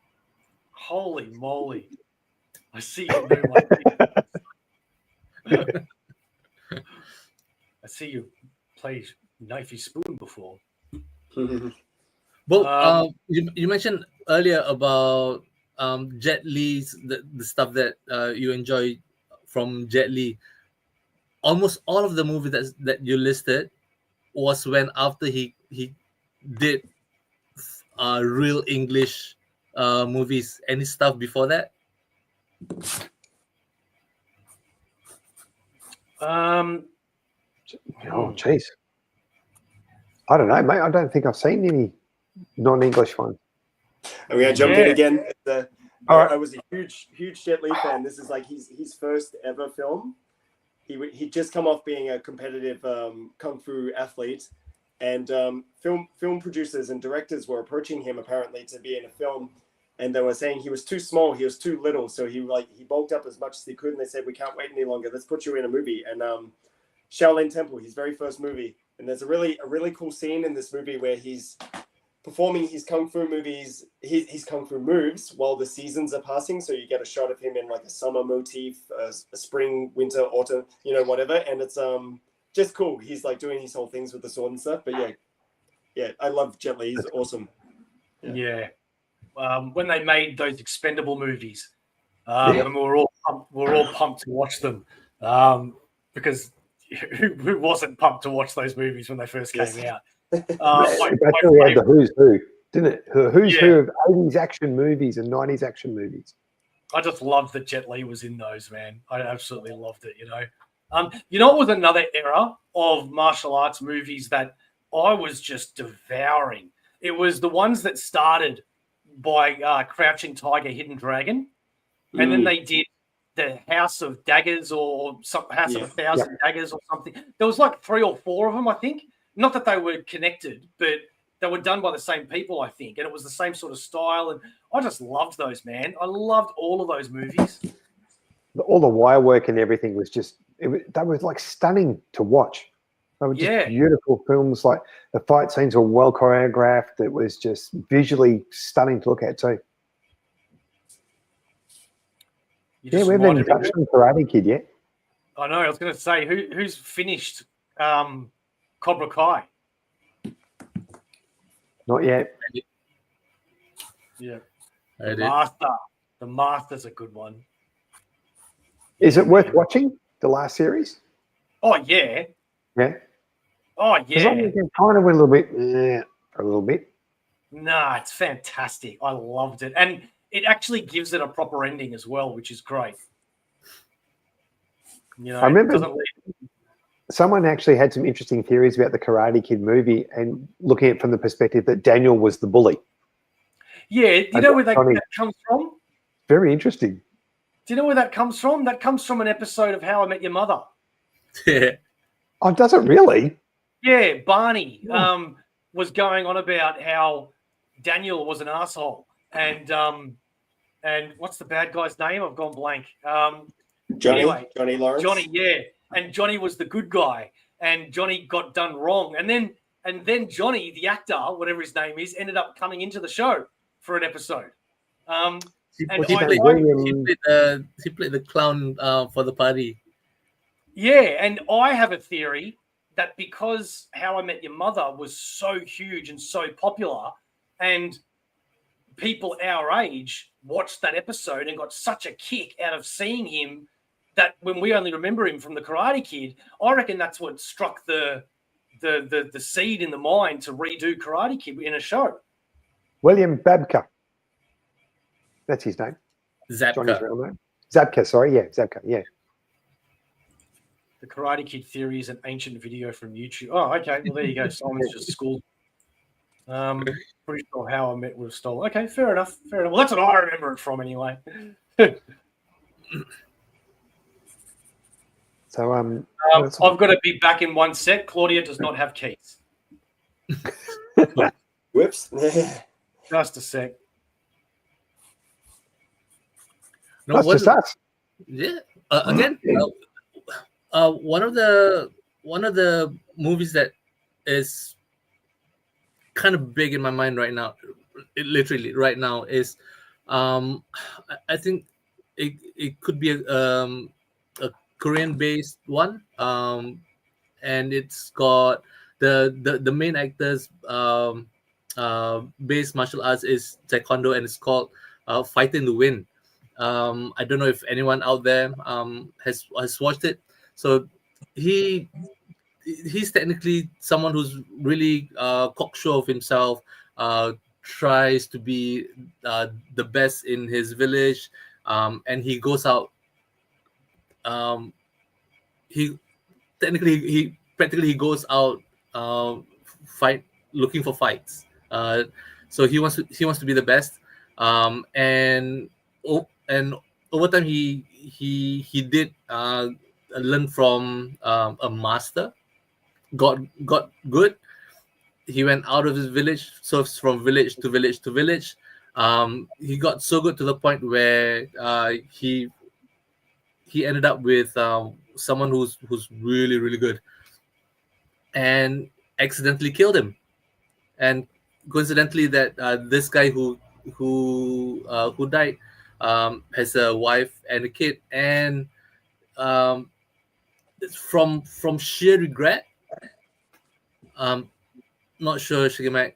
Holy moly! I see you do like I see you play Knifey Spoon before. Well, you mentioned earlier about Jet Li's the stuff that you enjoy from Jet Li. Almost all of the movies that you listed was when after he did real English movies. Any stuff before that? Oh, jeez. I don't know, mate. I don't think I've seen any non-English ones. I'm going to jump in again. I was a huge Jet Li fan. This is like his first ever film. He'd just come off being a competitive kung fu athlete, and film producers and directors were approaching him apparently to be in a film, and they were saying he was too small, he was too little, so he bulked up as much as he could, and they said, we can't wait any longer, let's put you in a movie. And Shaolin Temple, his very first movie, and there's a really cool scene in this movie where he's performing his kung fu movies, his kung fu moves while the seasons are passing. So you get a shot of him in like a summer motif, a spring, winter, autumn, whatever. And it's just cool. He's like doing his whole things with the sword and stuff. But yeah, I love Jet Li. He's awesome. Yeah. When they made those Expendable movies, and we're all pumped to watch them, because who wasn't pumped to watch those movies when they first came out? Actually had the who's who, didn't it? Who's who of 80s action movies and 90s action movies. I just loved that Jet Li was in those, man. I absolutely loved it, What was another era of martial arts movies that I was just devouring? It was the ones that started by Crouching Tiger, Hidden Dragon. And then they did the House of Daggers or some House of Yeah. 1,000 Daggers or something. There was like 3 or 4 of them, I think. Not that they were connected, but they were done by the same people, I think, and it was the same sort of style. And I just loved those, man. I loved all of those movies. All the wire work and everything was just, they were like stunning to watch. They were just beautiful films. Like the fight scenes were well choreographed. It was just visually stunning to look at too. Yeah, we haven't even touched on Karate Kid yet. I know. I was going to say, who's finished Cobra Kai? Not yet. Yeah. I The Master's a good one. Is it worth watching, the last series? Oh, yeah. Yeah. Oh, As yeah. long as you kind of went a little bit, for a little bit. Nah, it's fantastic. I loved it. And it actually gives it a proper ending as well, which is great. You know, I remember it doesn't leave... someone actually had some interesting theories about the Karate Kid movie and looking at it from the perspective that Daniel was the bully. Yeah, do you know where that comes from? Very interesting. Do you know where that comes from? That comes from an episode of How I Met Your Mother. Yeah. Oh, does it really? Yeah, Barney was going on about how Daniel was an asshole, and what's the bad guy's name? I've gone blank. Johnny Lawrence. Johnny, yeah, and Johnny was the good guy, and Johnny got done wrong, and then Johnny, the actor, whatever his name is, ended up coming into the show for an episode. He And played the clown for the party. Yeah, and I have a theory that because How I Met Your Mother was so huge and so popular, and people our age watched that episode and got such a kick out of seeing him that when we only remember him from the Karate Kid, I reckon that's what struck the seed in the mind to redo Karate Kid in a show. William Babka. That's his name. Zabka. Johnny's real name. Zabka, sorry. Yeah, Zabka, yeah. The Karate Kid theory is an ancient video from YouTube. Oh, okay. Well, there you go. Simon's just schooled. Pretty sure How I Met was stolen. Okay, fair enough. Fair enough. Well, that's what I remember it from anyway. So I've got to be back in one sec. Claudia does not have keys. Whoops. Just a sec. No, that's just us. Yeah. Again, one of the movies that is kind of big in my mind right now, literally right now, is I think it could be a Korean-based one, and it's got the main actors based martial arts is Taekwondo, and it's called Fight in the Wind. I don't know if anyone out there has watched it. So he's technically someone who's really cocksure of himself, tries to be the best in his village, and he goes out. He practically goes out looking for fights. So he wants to be the best, and over time he did learn from a master, got good. He went out of his village, so from village to village to village. He got so good to the point where he ended up with someone who's really, really good, and accidentally killed him. And coincidentally, that this guy who died has a wife and a kid, and from sheer regret, not sure, Shigemak.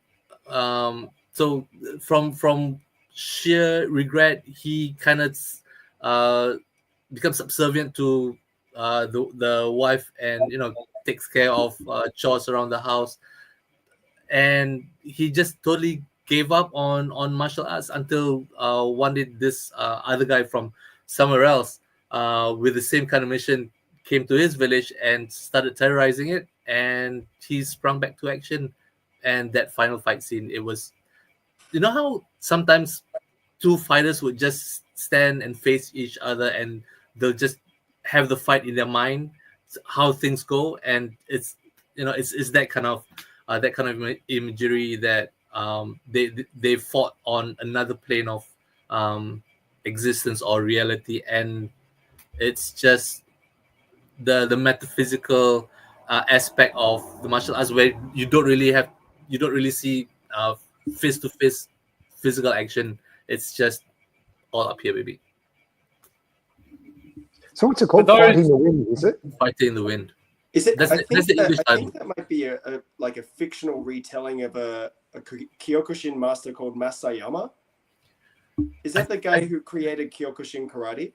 So from sheer regret, he kind of becomes subservient to the wife, and takes care of chores around the house, and he just totally gave up on martial arts until one day this other guy from somewhere else with the same kind of mission came to his village and started terrorizing it, and he sprung back to action. And that final fight scene, it was, how sometimes two fighters would just stand and face each other and they'll just have the fight in their mind, how things go, and it's that kind of imagery that they fought on another plane of existence or reality, and it's just the metaphysical aspect of the martial arts where you don't really see fist to fist physical action. It's just all up here, baby. So what's it called? those- Fighting the Wind, is it? Fighting in the Wind. Is it? That's I the think English title. that might be a fictional retelling of a Kyokushin master called Masayama. Is that the guy who created Kyokushin karate?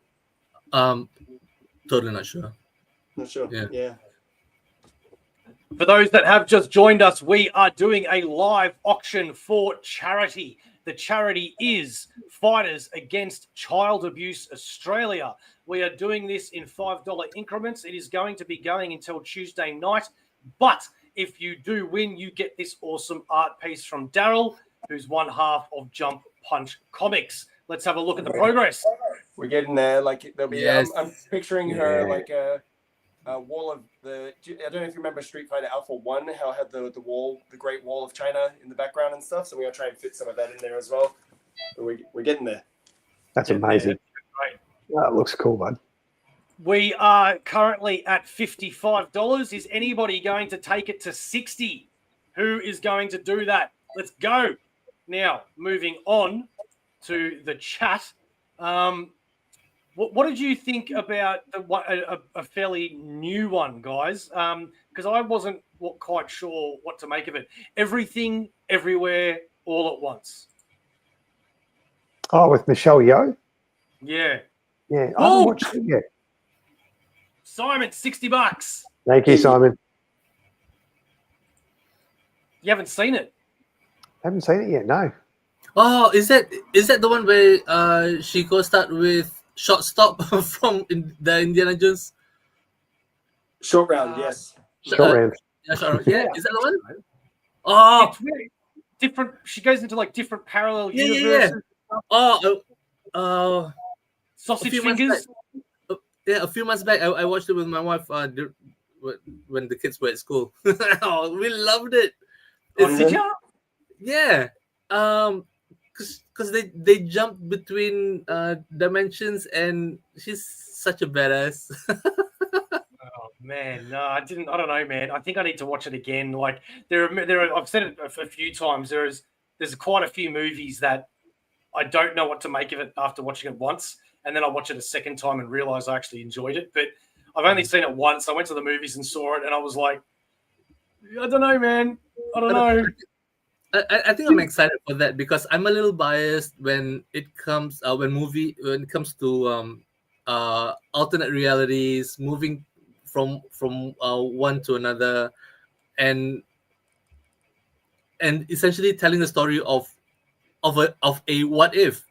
Totally not sure. Not sure. Yeah. For those that have just joined us, we are doing a live auction for charity. The charity is Fighters Against Child Abuse Australia. We are doing this in $5 increments. It is going to be going until Tuesday night. But if you do win, you get this awesome art piece from Darryl, who's one half of Jump Punch Comics. Let's have a look at the progress. We're getting there. Like there'll be. Yes. I'm picturing her like a wall of the. I don't know if you remember Street Fighter Alpha 1, how it had the wall, the Great Wall of China in the background and stuff. So we're gonna try and fit some of that in there as well. But we're getting there. That's amazing. Right. That looks cool, bud. We are currently at $55. Is anybody going to take it to 60? Who is going to do that? Let's go. Now, moving on to the chat. What did you think about a fairly new one, guys? Because I wasn't quite sure what to make of it. Everything, everywhere, all at once. Oh, with Michelle Yeoh? Yeah. Yeah, I haven't watched it yet. Simon, $60. Thank you, Simon. You haven't seen it? Haven't seen it yet, no. Oh, is that the one where she goes start with Shortstop from the Indiana Jones? Short round, yes. Short round. Yeah, short round. Yeah, is that the one? Oh, It's really different. She goes into like different parallel Yeah. universes. Sausage few months fingers. a few months back, I watched it with my wife when the kids were at school. Oh, we loved it. Did you? Yeah, because they jump between dimensions, and she's such a badass. Oh man, no, I didn't. I don't know, man. I think I need to watch it again. Like there are. I've said it a few times. There's quite a few movies that I don't know what to make of it after watching it once, and then I watch it a second time and realize I actually enjoyed it. But I've only seen it once. I went to the movies and saw it, and I was like, I don't know, man. I don't know. I think I'm excited for that because I'm a little biased when it comes when it comes to alternate realities, moving from one to another, and essentially telling the story of a what if,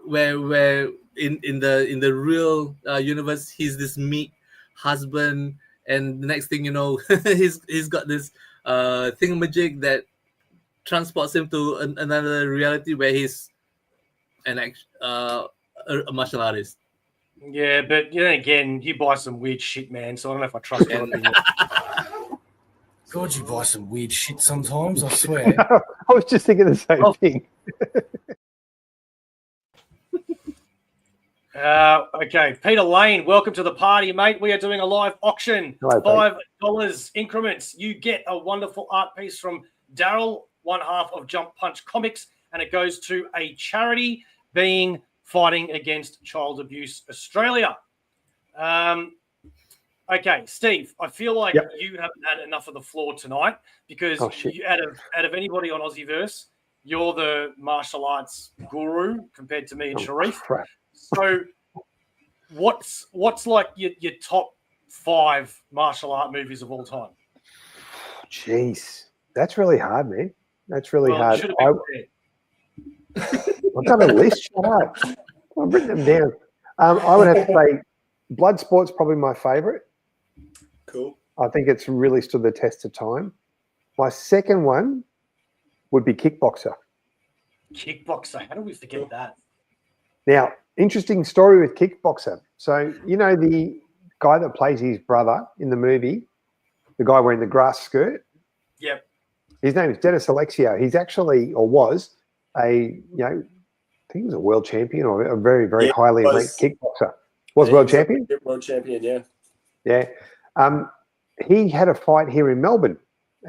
where in the real universe he's this meek husband, and the next thing you know he's got this thingamajig that transports him to another reality where he's a martial artist. Yeah, but again, you buy some weird shit, man. So I don't know if I trust your opinion. God, you buy some weird shit sometimes, I swear. I was just thinking the same thing. Okay, Peter Lane, welcome to the party, mate. We are doing a live auction. Hello, $5 increments. You get a wonderful art piece from Darryl, one half of Jump Punch Comics, and it goes to a charity being Fighting Against Child Abuse Australia. Okay, Steve, I feel like you haven't had enough of the floor tonight because you, out of anybody on Aussieverse, you're the martial arts guru compared to me and Sharif. Crap. So what's like your top 5 martial art movies of all time? Jeez, that's really hard, man. That's really Well, it hard. should have been I've got a list. Shut up. I've written them down. I would have to say Bloodsport's probably my favorite. Cool. I think it's really stood the test of time. My second one would be Kickboxer. Kickboxer. How do we forget that? Now, interesting story with kickboxer. So, you know, the guy that plays his brother in the movie, the guy wearing the grass skirt? Yep. His name is Dennis Alexio. He's actually, or was, I think he was a world champion or a very, very highly ranked kickboxer. World champion? World champion, yeah. Yeah. He had a fight here in Melbourne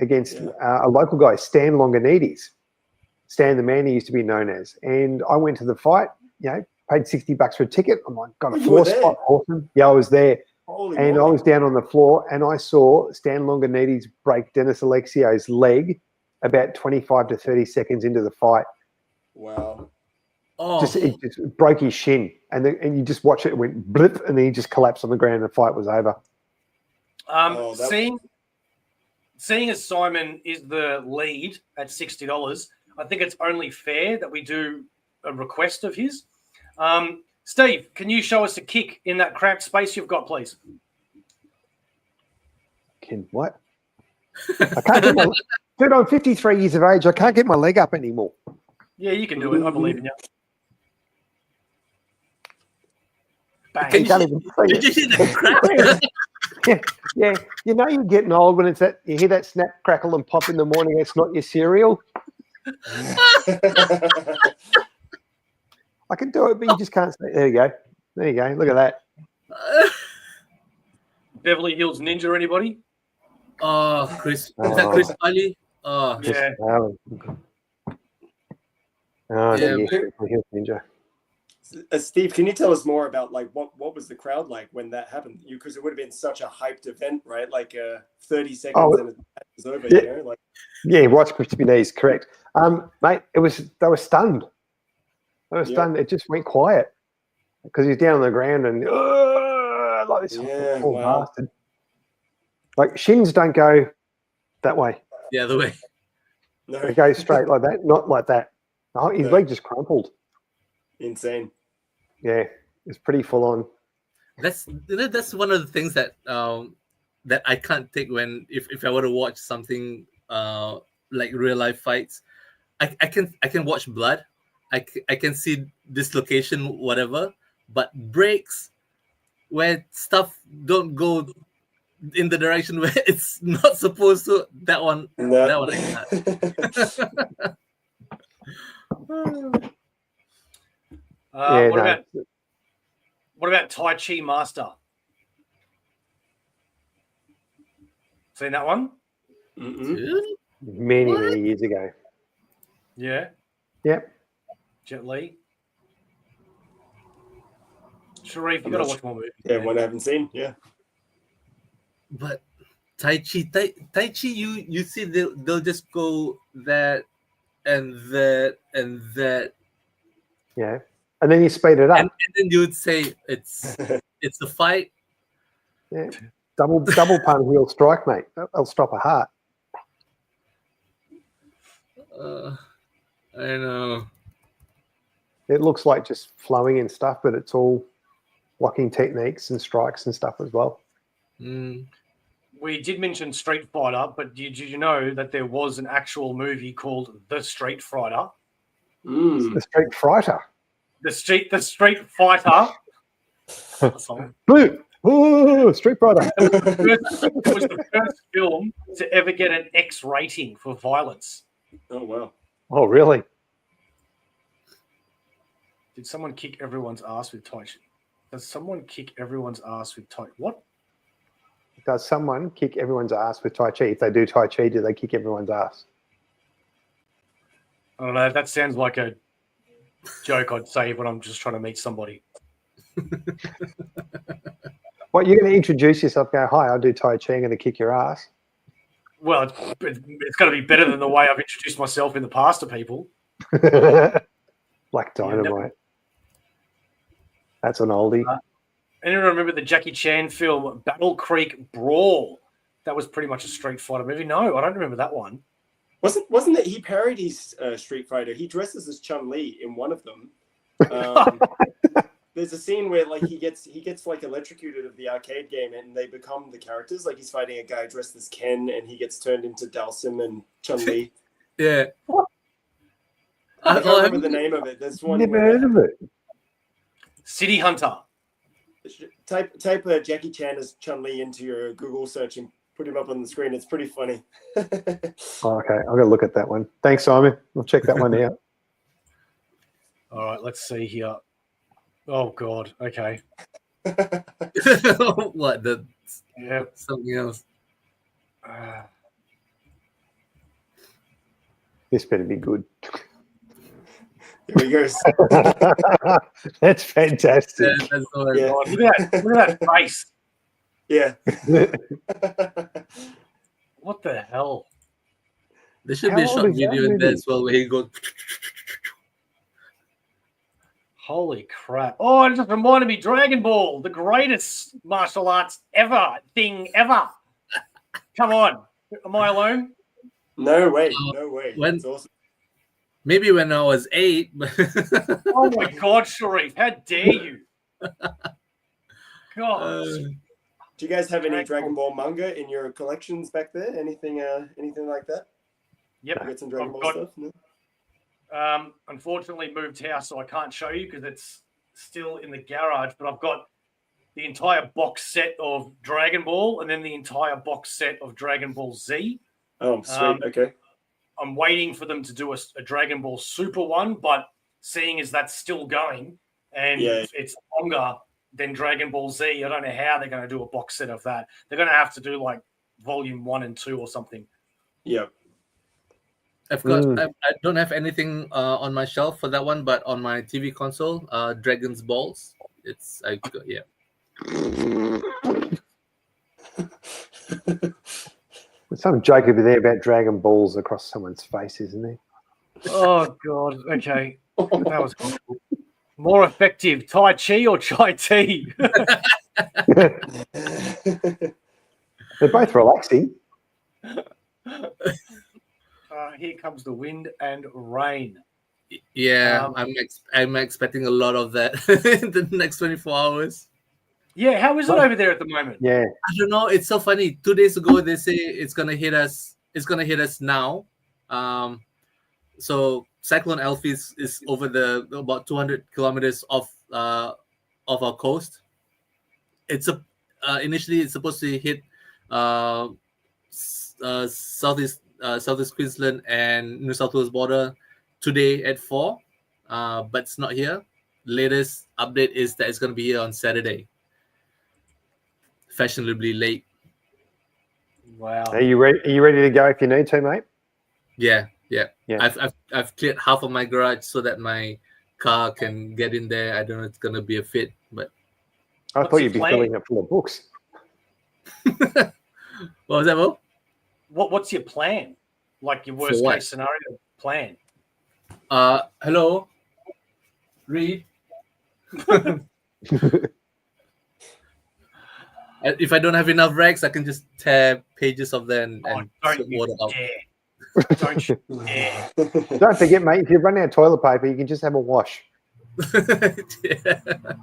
against a local guy, Stan Longanides. Stan the Man, he used to be known as. And I went to the fight, paid $60 for a ticket. I'm like, got a floor spot. Awesome. Yeah, I was there. Holy and moly. I was down on the floor and I saw Stan Longanides break Dennis Alexio's leg about 25 to 30 seconds into the fight. Wow. Oh, It just broke his shin. And you just watch it went blip and then he just collapsed on the ground and the fight was over. Seeing as Simon is the lead at $60, I think it's only fair that we do a request of his. Steve, can you show us a kick in that cramped space you've got, please? What? I can't get my dude, I'm 53 years of age. I can't get my leg up anymore. Yeah, you can do it. I believe in you. Bang. You can't even see it. Yeah. You know you're getting old when it's that you hear that snap, crackle, and pop in the morning. It's not your cereal. I can do it, but you just can't see. There you go. There you go. Look at that. Beverly Hills Ninja, anybody? Chris. Is that Chris Farley? Yeah. Ninja. Steve, can you tell us more about what was the crowd like when that happened? Because it would have been such a hyped event, right? 30 seconds and it was over. Yeah, Rice Krispie knees, correct. Mate, they were stunned. They were stunned. It just went quiet because he's down on the ground and like this bastard. Like shins don't go that way. The other way. No. They go straight like that, not like that. Oh, his leg just crumpled. Insane. Yeah, it's pretty full on. That's one of the things that that I can't take when if I were to watch something like real life fights. I can watch blood. I can see dislocation, whatever, but breaks where stuff don't go in the direction where it's not supposed to. That one I can't. What about Tai Chi Master? Seen that one? Many years ago. Yeah. Yep. Jet Li. Sharif, you got to watch more movies. Yeah, one I haven't seen. Yeah. But Tai Chi, you see, they'll just go that and that and that. Yeah. And then you speed it up. And then you would say it's a fight. Yeah. Double pun heel strike, mate. I'll stop a heart. I know. It looks like just flowing and stuff, but it's all blocking techniques and strikes and stuff as well. We did mention Street Fighter, but did you know that there was an actual movie called The Street Fighter? The Street Fighter. The Street Fighter. Boom! Oh, Street Fighter. It was the first film to ever get an X rating for violence. Oh, wow. Oh, really? Did someone kick everyone's ass with Tai Chi? Does someone kick everyone's ass with Tai Chi? What? Does someone kick everyone's ass with Tai Chi? If they do Tai Chi, do they kick everyone's ass? I don't know. That sounds like a joke I'd say when I'm just trying to meet somebody. What, you're going to introduce yourself, go, hi, I do Tai Chi, I'm going to kick your ass? Well, it's got to be better than the way I've introduced myself in the past to people. Like dynamite. That's an oldie. Anyone remember the Jackie Chan film Battle Creek Brawl? That was pretty much a Street Fighter movie. No, I don't remember that one. Wasn't it? He parodies Street Fighter. He dresses as Chun-Li in one of them. There's a scene where he gets electrocuted of the arcade game, and they become the characters. Like he's fighting a guy dressed as Ken, and he gets turned into Dalsim and Chun-Li. Yeah. I can't remember the name of it. There's one. Never heard of it. City Hunter. Type Jackie Chan as Chun-Li into your Google search and put him up on the screen. It's pretty funny. Oh, okay, I'm gonna look at that one. Thanks, Simon. I'll check that one out. All right, let's see here. Oh God. Okay. What the? Yeah. Something else. This better be good. Here he goes. That's fantastic. Yeah, that's the one. Yeah. God, look at that face. Yeah. What the hell? There should How be a old short is that video in there movie? as well where he goes. Holy crap. Oh, it just reminded me Dragon Ball, the greatest martial arts thing ever. Come on. Am I alone? No way. No way. When- That's awesome. Maybe when I was 8. But Oh my God, Sharif. How dare you? God. Do you guys have any Dragon Ball manga in your collections back there? Anything like that? Yep. You got some Dragon I've Ball got- stuff? No? Unfortunately moved house, so I can't show you because it's still in the garage, but I've got the entire box set of Dragon Ball and then the entire box set of Dragon Ball Z. Oh, sweet. Okay. I'm waiting for them to do a Dragon Ball Super one, but seeing as that's still going and Yeah. it's longer than Dragon Ball Z, I don't know how they're going to do a box set of that. They're going to have to do like volume 1 and 2 or something. Yeah. I've got. I don't have anything on my shelf for that one, but on my TV console, Dragon's Balls. Yeah. There's some joke over there about Dragon Balls across someone's face, isn't there? Oh, God. Okay. That was horrible. More effective, Tai Chi or Chai Tea? They're both relaxing. Here comes the wind and rain. Yeah, I'm expecting a lot of that in the next 24 hours. Yeah, how is it over there at the moment? Yeah. I don't know. It's so funny. 2 days ago, they say it's gonna hit us. It's gonna hit us now. So Cyclone Alfie is over about 200 kilometers off our coast. It's initially it's supposed to hit southeast Queensland and New South Wales border today at 4, but it's not here. Latest update is that it's going to be here on Saturday. Fashionably late. Wow. Are you ready? Are you ready to go if you need to, mate? Yeah. Yeah. I've cleared half of my garage so that my car can get in there. I don't know if it's going to be a fit, but I What's thought your you'd be plan? filling it full of books. what was that, Bo? What's your plan? Like your worst what? case scenario plan? Hello, Reed. If I don't have enough racks, I can just tear pages of them and don't slip you water out. dare. Don't you dare. Don't forget, mate, if you run out of toilet paper, you can just have a wash. Yeah,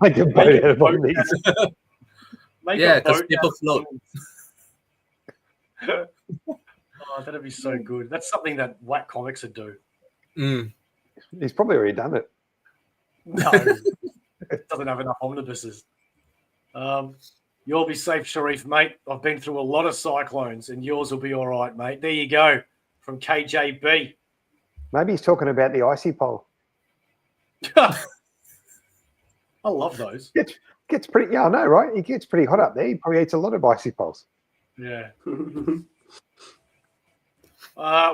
Make a boat out of one of these. Make Yeah, a 'cause boat paper out of float. things. Oh, that'd be so good. That's something that Whack Comics would do. Mm. He's probably already done it. No, it doesn't have enough omnibuses. You'll be safe, Sharif, mate. I've been through a lot of cyclones, and yours will be all right, mate. There you go, from KJB. Maybe he's talking about the icy pole. I love those. Gets pretty, yeah, I know, right? He gets pretty hot up there. He probably eats a lot of icy poles. Yeah.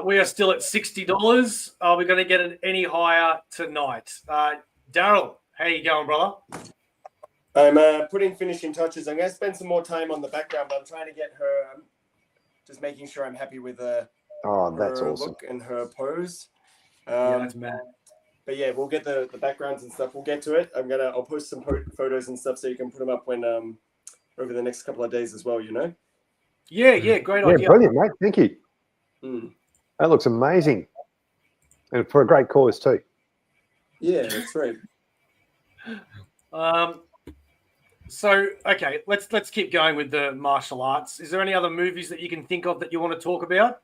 We are still at $60. Are we going to get it any higher tonight? Darryl, how you going, brother? I'm putting finishing touches. I'm going to spend some more time on the background, but I'm trying to get her. I'm just making sure I'm happy with Oh, that's her awesome. look and her pose. Yeah, that's mad. But yeah, we'll get the backgrounds and stuff. We'll get to it. I'll post some photos and stuff so you can put them up when over the next couple of days as well. You know. Yeah, great Yeah, idea. brilliant, mate. Thank you. Mm. That looks amazing. And for a great cause, too. Yeah, that's right. So, okay, let's keep going with the martial arts. Is there any other movies that you can think of that you want to talk about?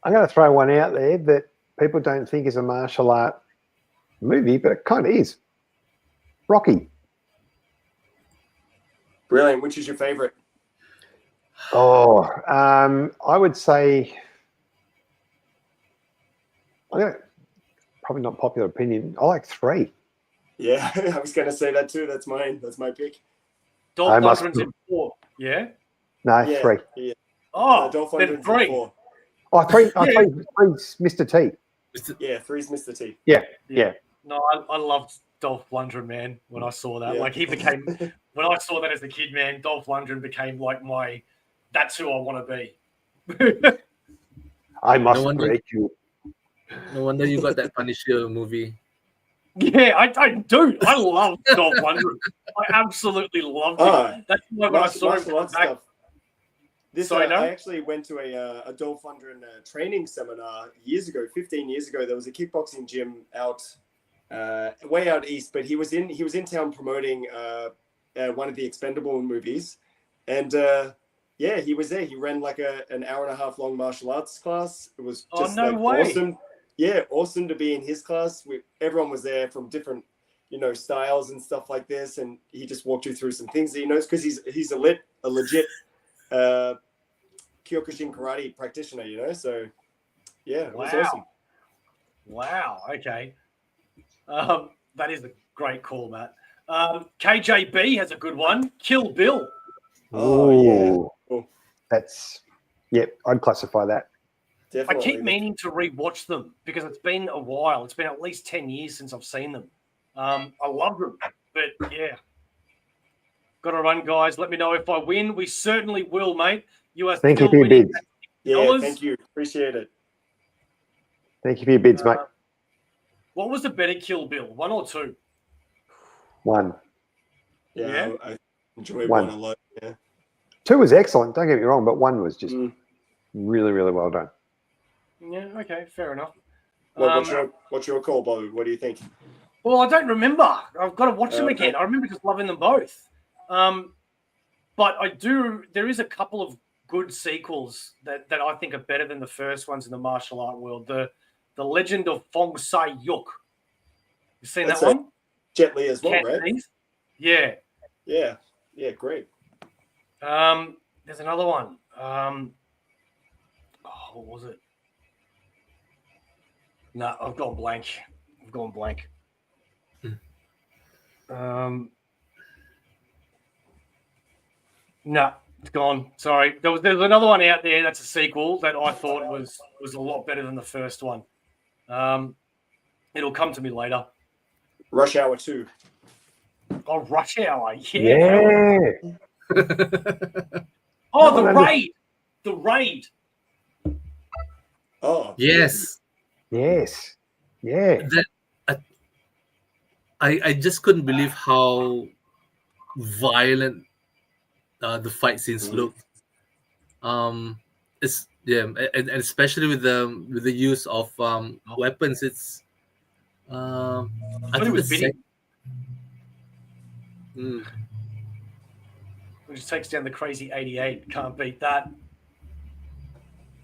I'm going to throw one out there that people don't think is a martial art movie, but it kind of is. Rocky. Brilliant. Which is your favorite? Oh, I would say, probably not popular opinion. I like 3. Yeah, I was going to say that too. That's mine. That's my pick. I Dolph must- Lundgren's in 4. Yeah. No, Yeah, 3. Yeah. Oh, Dolph then Lundgren's in 3. 4. Oh, 3. Yeah. Three's Mr. T. Yeah, 3's Mr. T. Yeah. No, I loved Dolph Lundgren, man. When I saw that, Yeah. like he became. When I saw that as a kid, man, Dolph Lundgren became like my. That's who I want to be. I must wonder- break you. No wonder you got that Punisher movie. Yeah, I do. I love Dolph Lundgren. I absolutely loved him. That's why when I saw him come back. Sorry, no? I actually went to a Dolph Lundgren training seminar years ago, 15 years ago. There was a kickboxing gym out way out east, but he was in town promoting one of the Expendable movies, and yeah, he was there. He ran like an hour and a half long martial arts class. It was just awesome. Yeah, awesome to be in his class. Everyone was there from different, styles and stuff like this, and he just walked you through some things that he knows because he's a legit Kyokushin karate practitioner. So yeah, it was awesome. Wow. Okay. That is a great call, Matt. KJB has a good one. Kill Bill. Oh yeah. Cool. I'd classify that. Definitely. I keep meaning to rewatch them because it's been a while. It's been at least 10 years since I've seen them. I love them, but yeah. Got to run, guys. Let me know if I win. We certainly will, mate. You are Thank you still for your winning. bids. Yeah, thank you. Appreciate it. Thank you for your bids, mate. What was the better Kill Bill, 1 or 2? 1. Yeah. I enjoy 1 a lot. Yeah. 2 was excellent. Don't get me wrong, but 1 was just really, really well done. Yeah. Okay. Fair enough. What's your call, Bobby? What do you think? Well, I don't remember. I've got to watch them again. I remember just loving them both. But I do. There is a couple of good sequels that I think are better than the first ones in the martial art world. The Legend of Fong Sai Yuk. You seen that one? Jet Li as well, Cantonese? Right? Yeah. Yeah, great. There's another one. What was it? No, I've gone blank. No, it's gone. Sorry. There's another one out there that's a sequel that I thought was a lot better than the first one. It'll come to me later. Rush Hour 2. Oh, Rush Hour. Yeah. Oh, The Raid. The Raid. Oh. Yes. Yes. Yeah. I just couldn't believe how violent the fight scenes looked. It's and especially with the use of weapons. It's I think it was the which takes down the crazy 88. Can't beat that.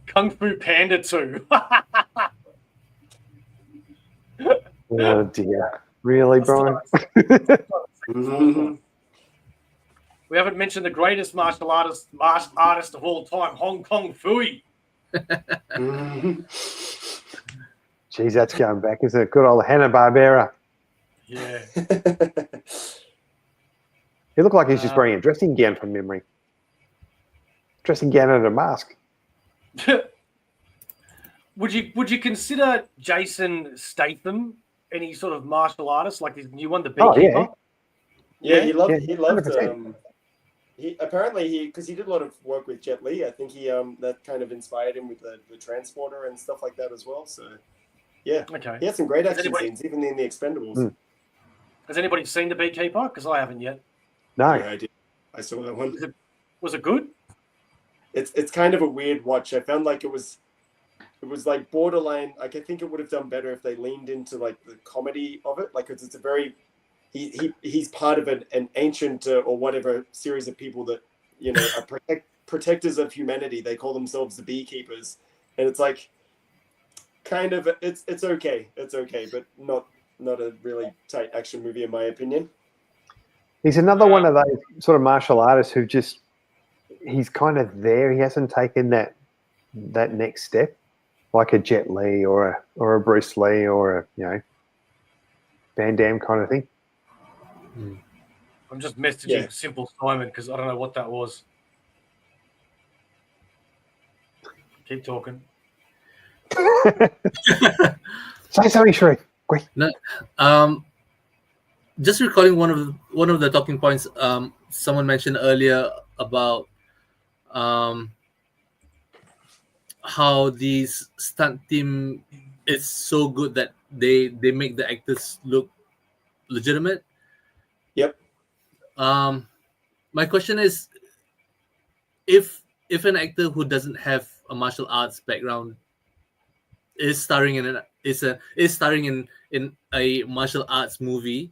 Kung Fu Panda 2. Oh dear. Really, Brian? We haven't mentioned the greatest martial artist of all time, Hong Kong Phooey. Geez, that's going back, isn't it? Good old Hanna-Barbera. Yeah. He looked like he's just wearing a dressing gown from memory. Dressing gown and a mask. Would you consider Jason Statham any sort of martial artist, like his new one, the Beekeeper? Yeah, he loved 100%. Because he did a lot of work with Jet Li. I think he that kind of inspired him with the transporter and stuff like that as well. So yeah, Okay. He had some great action scenes, even in the Expendables. Has anybody seen the Beekeeper? Because I haven't yet. No. Yeah, I did. I saw that one. Was it good? It's kind of a weird watch. I found like it was like borderline. Like I think it would have done better if they leaned into like the comedy of it. Like it's a very he's part of an ancient or whatever series of people that are protectors of humanity. They call themselves the Beekeepers, and it's like kind of it's okay, but not a really tight action movie in my opinion. He's another one of those sort of martial artists who just, he's kind of there. He hasn't taken that next step, like a Jet Li or a Bruce Lee or a Van Damme kind of thing. I'm just messaging Simple Simon because I don't know what that was. Keep talking. Say something, Sharif. Quick. No, just recalling one of the talking points someone mentioned earlier about how these stunt team is so good that they make the actors look legitimate. Yep. My question is, if an actor who doesn't have a martial arts background is starring in a martial arts movie,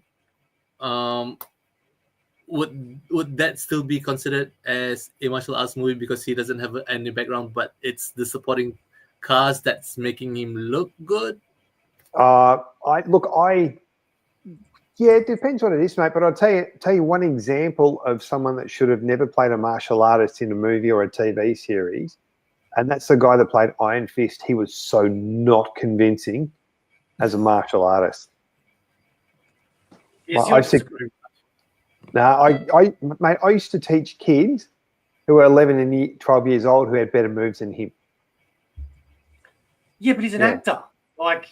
would that still be considered as a martial arts movie because he doesn't have any background, but it's the supporting cast that's making him look good? It depends what it is, mate. But I'll tell you one example of someone that should have never played a martial artist in a movie or a TV series, and that's the guy that played Iron Fist. He was so not convincing as a martial artist. Yes, mate, I used to teach kids who were 11 and 12 years old who had better moves than him. Yeah, but he's an actor. Like,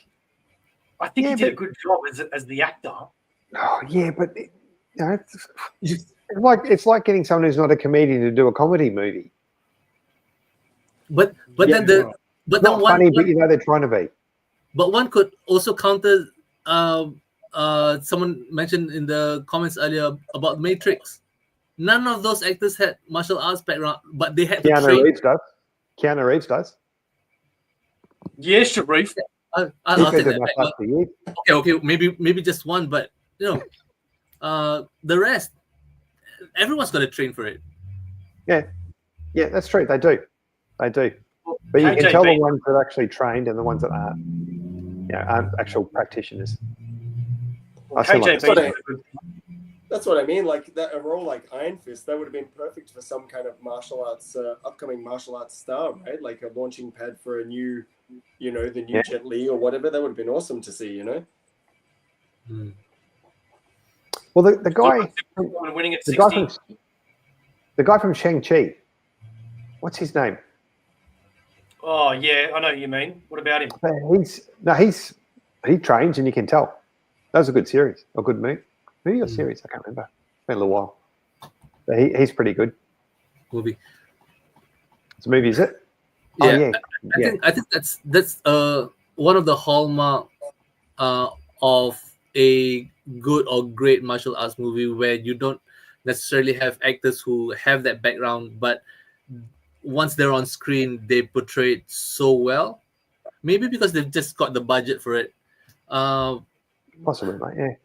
I think he did a good job as the actor. Oh yeah, but it's like getting someone who's not a comedian to do a comedy movie. But then funny, but they're trying to be. But one could also counter. Someone mentioned in the comments earlier about Matrix. None of those actors had martial arts background, but they had to train. Keanu Reeves does. Yeah, Sharif. I'll say that. Okay, maybe just one, but the rest, everyone's got to train for it. Yeah, that's true. They do. But you can tell the ones that are actually trained and the ones that aren't actual practitioners. That's what I mean. Like a role like Iron Fist, that would have been perfect for some kind of martial arts, upcoming martial arts star, right? Like a launching pad for a new, the new Jet Li or whatever. That would have been awesome to see, Well, the guy winning at 60. The guy from Shang-Chi, what's his name? Oh yeah, I know what you mean. What about him? He trains and you can tell. That was a good series, a good movie or series. I can't remember. It's been a little while. But he's pretty good. Movie. It's a movie, is it? Yeah. I think that's one of the hallmark of a good or great martial arts movie where you don't necessarily have actors who have that background, but once they're on screen, they portray it so well. Maybe because they've just got the budget for it. Possibly, mate.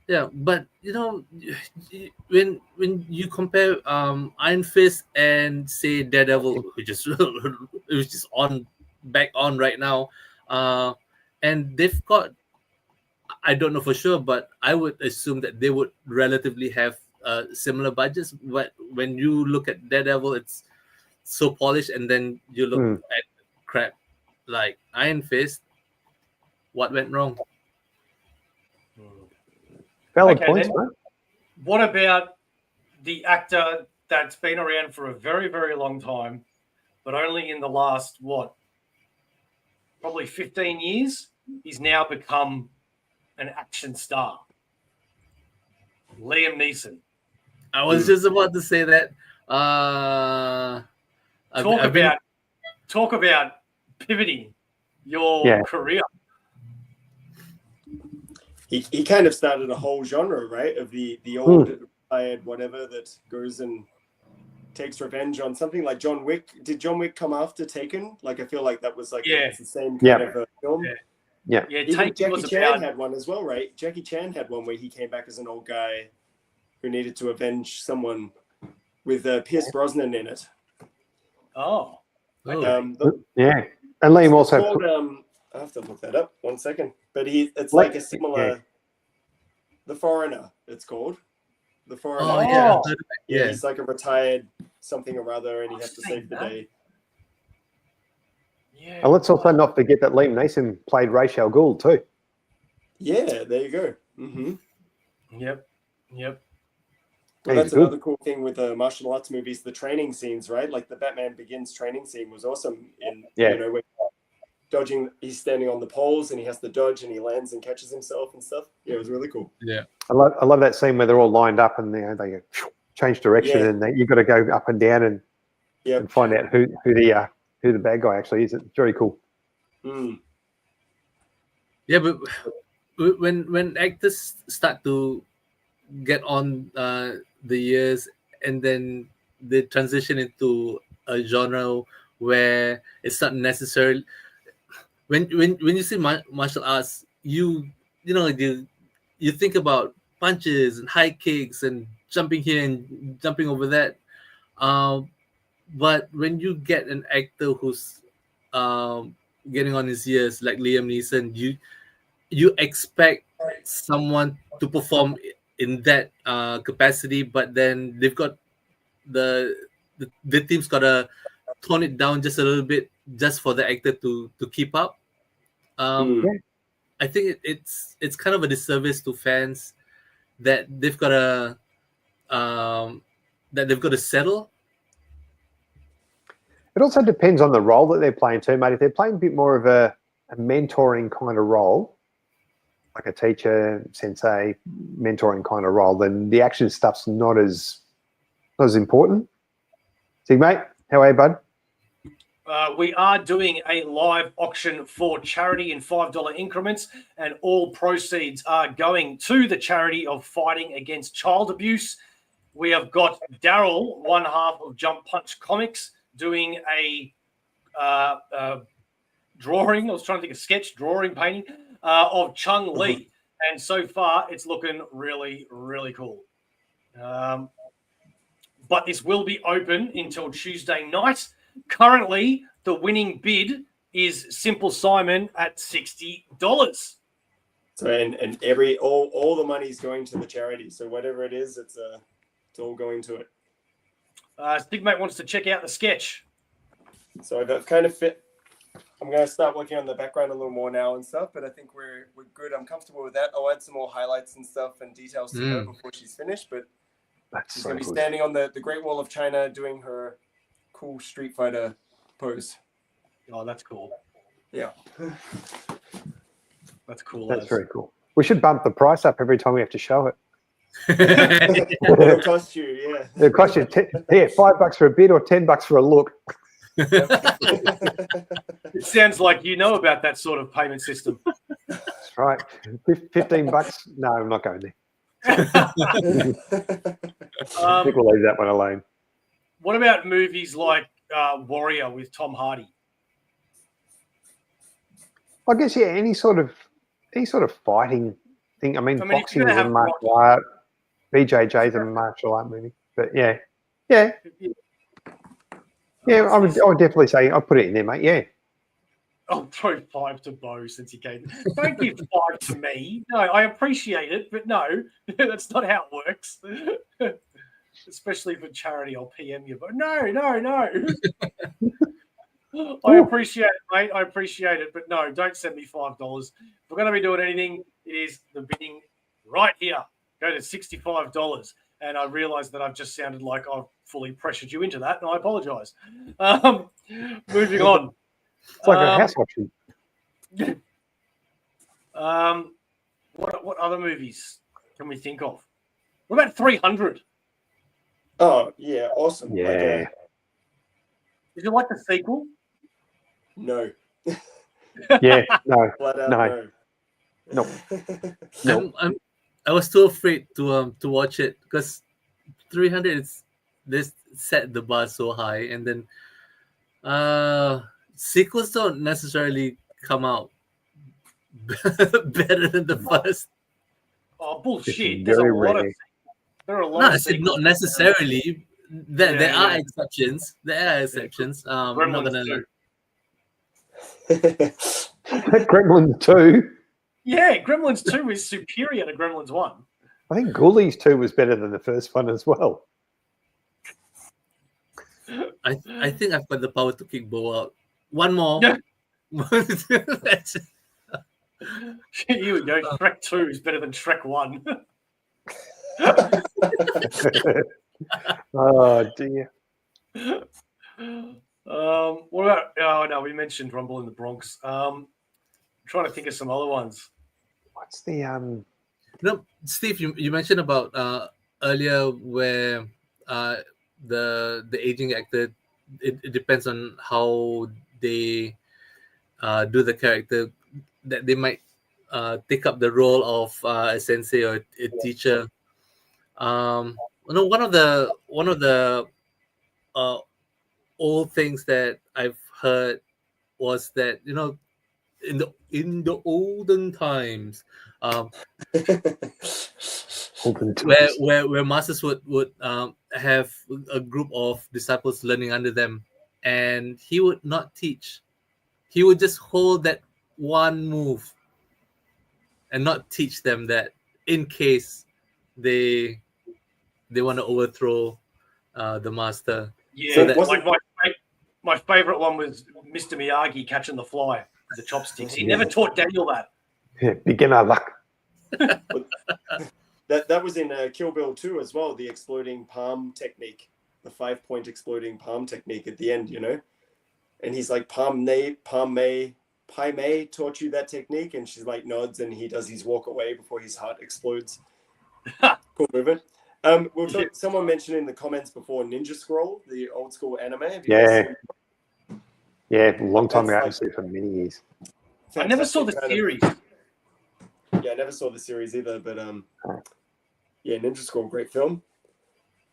Yeah, but when you compare Iron Fist and say Daredevil, which is back on right now, and they've got, I don't know for sure, but I would assume that they would relatively have similar budgets. But when you look at Daredevil, it's so polished, and then you look at crap like Iron Fist. What went wrong? Valid points, mate. What about the actor that's been around for a very, very long time, but only in the last, probably 15 years, he's now become an action star? Liam Neeson. I was just about to say that. Talk about pivoting your career. He kind of started a whole genre, right? Of the old retired whatever that goes and takes revenge on something like John Wick. Did John Wick come after Taken? Like, I feel like that was like it's the same kind of a film. Yeah. Even Jackie Chan had one as well, right? Jackie Chan had one where he came back as an old guy who needed to avenge someone with Pierce Brosnan in it. Oh. Okay. And Liam also. I have to look that up. 1 second. But it's like a similar. The Foreigner, it's called. the foreign Oh actor. yeah, Oh. Yeah, he's like a retired something or other, and he has to I've save seen the that. day. Yeah. And let's also not forget that Liam Neeson played Ra's al Ghul too. Yeah, there you go. Mm-hmm. Yep. Well, He's that's good. another cool thing with the martial arts movies, the training scenes, right? Like the Batman Begins training scene was awesome. In Yeah. when dodging, he's standing on the poles and he has to dodge and he lands and catches himself and stuff. Yeah, it was really cool. yeah. I love that scene where they're all lined up and they change direction and you've got to go up and down and find out who the bad guy actually is. It's very cool. Mm. Yeah, but when actors start to get on the years and then they transition into a genre where it's not necessarily when you see martial arts, you think about punches and high kicks and jumping here and jumping over that. But when you get an actor who's getting on his years like Liam Neeson, you expect someone to perform in that capacity, but then they've got the team's got to tone it down just a little bit just for the actor to keep up. I think it's kind of a disservice to fans that they've got to settle. It also depends on the role that they're playing too, mate. If they're playing a bit more of a mentoring kind of role, like a teacher, sensei, mentoring kind of role, then the action stuff's not as important. See, mate, how are you, bud? We are doing a live auction for charity in $5 increments, and all proceeds are going to the charity of fighting against child abuse. We have got Darryl, one half of Jump Punch Comics, doing a drawing. I was trying to think of sketch, drawing, painting of Chung Lee. And so far, it's looking really, really cool. But this will be open until Tuesday night. Currently, the winning bid is Simple Simon at $60. So and all the money's going to the charity. So whatever it is, it's all going to it. Stigmate wants to check out the sketch. So I've kind of fit. I'm going to start working on the background a little more now and stuff, but I think we're good. I'm comfortable with that. I'll add some more highlights and stuff and details to her before she's finished, but she's going to be standing on the Great Wall of China doing her cool Street Fighter pose. Oh, that's cool. Yeah. That's cool. That's very cool. We should bump the price up every time we have to show it. It'll cost you, yeah. It'll cost you $5 for a bid or $10 for a look. It sounds like you know about that sort of payment system. That's right. $15? No, I'm not going there. I think we'll leave that one alone. What about movies like Warrior with Tom Hardy? I guess any sort of fighting thing. I mean boxing is a martial art. BJJ is a martial art movie, but yeah. I would definitely say I'll put it in there, mate. Yeah. I'll throw 5 to Bo since he came. Don't give 5 to me. No, I appreciate it, but no, that's not how it works. Especially for charity, I'll PM you. But no. I appreciate it, mate. I appreciate it, but no, don't send me $5. If we're going to be doing anything, it is the bidding right here. Go to $65. And I realize that I've just sounded like I've fully pressured you into that, and I apologize. Moving on. It's like a house auction. What other movies can we think of? What about 300? Oh, yeah, awesome. Yeah. Did you like the sequel? No. Yeah, no. Flat out No. I was too afraid to watch it because 300 they set the bar so high, and then sequels don't necessarily come out better than the first. Oh, bullshit! It's There's a very lot rare. of. There are a lot No, of I said sequels. not necessarily. There are yeah. exceptions. There are exceptions. I'm not Gremlins gonna. 2. Gremlins 2. Yeah, Gremlins 2 is superior to Gremlins 1. I think Ghoulies 2 was better than the first one as well. I think I've got the power to kick Bo out. One more. Yeah. That's it. You would go. Shrek 2 is better than Shrek 1. Oh dear. What about? Oh no, we mentioned Rumble in the Bronx. I'm trying to think of some other ones. What's the No, Steve, you mentioned about earlier where the aging actor, it depends on how they do the character, that they might take up the role of a sensei or a teacher. One of the uh, old things that I've heard was that in the olden times, Olden times. where masters would have a group of disciples learning under them, and he would not teach. He would just hold that one move and not teach them that, in case they want to overthrow the master. Yeah, So that, like my favorite one was Mr. Miyagi catching the fly with the chopsticks. He never taught Daniel that. Yeah, beginner luck. That was in Kill Bill 2 as well, the exploding palm technique, the 5-point exploding palm technique at the end, and he's like, Pai Mei taught you that technique, and she's like nods, and he does his walk away before his heart explodes. Cool movement. Someone mentioned in the comments before Ninja Scroll, the old school anime. Have you guys seen? Yeah, a long time ago. That's Actually, for many years. I never saw the series. Yeah, I never saw the series either, but yeah, Ninja Scroll, great film.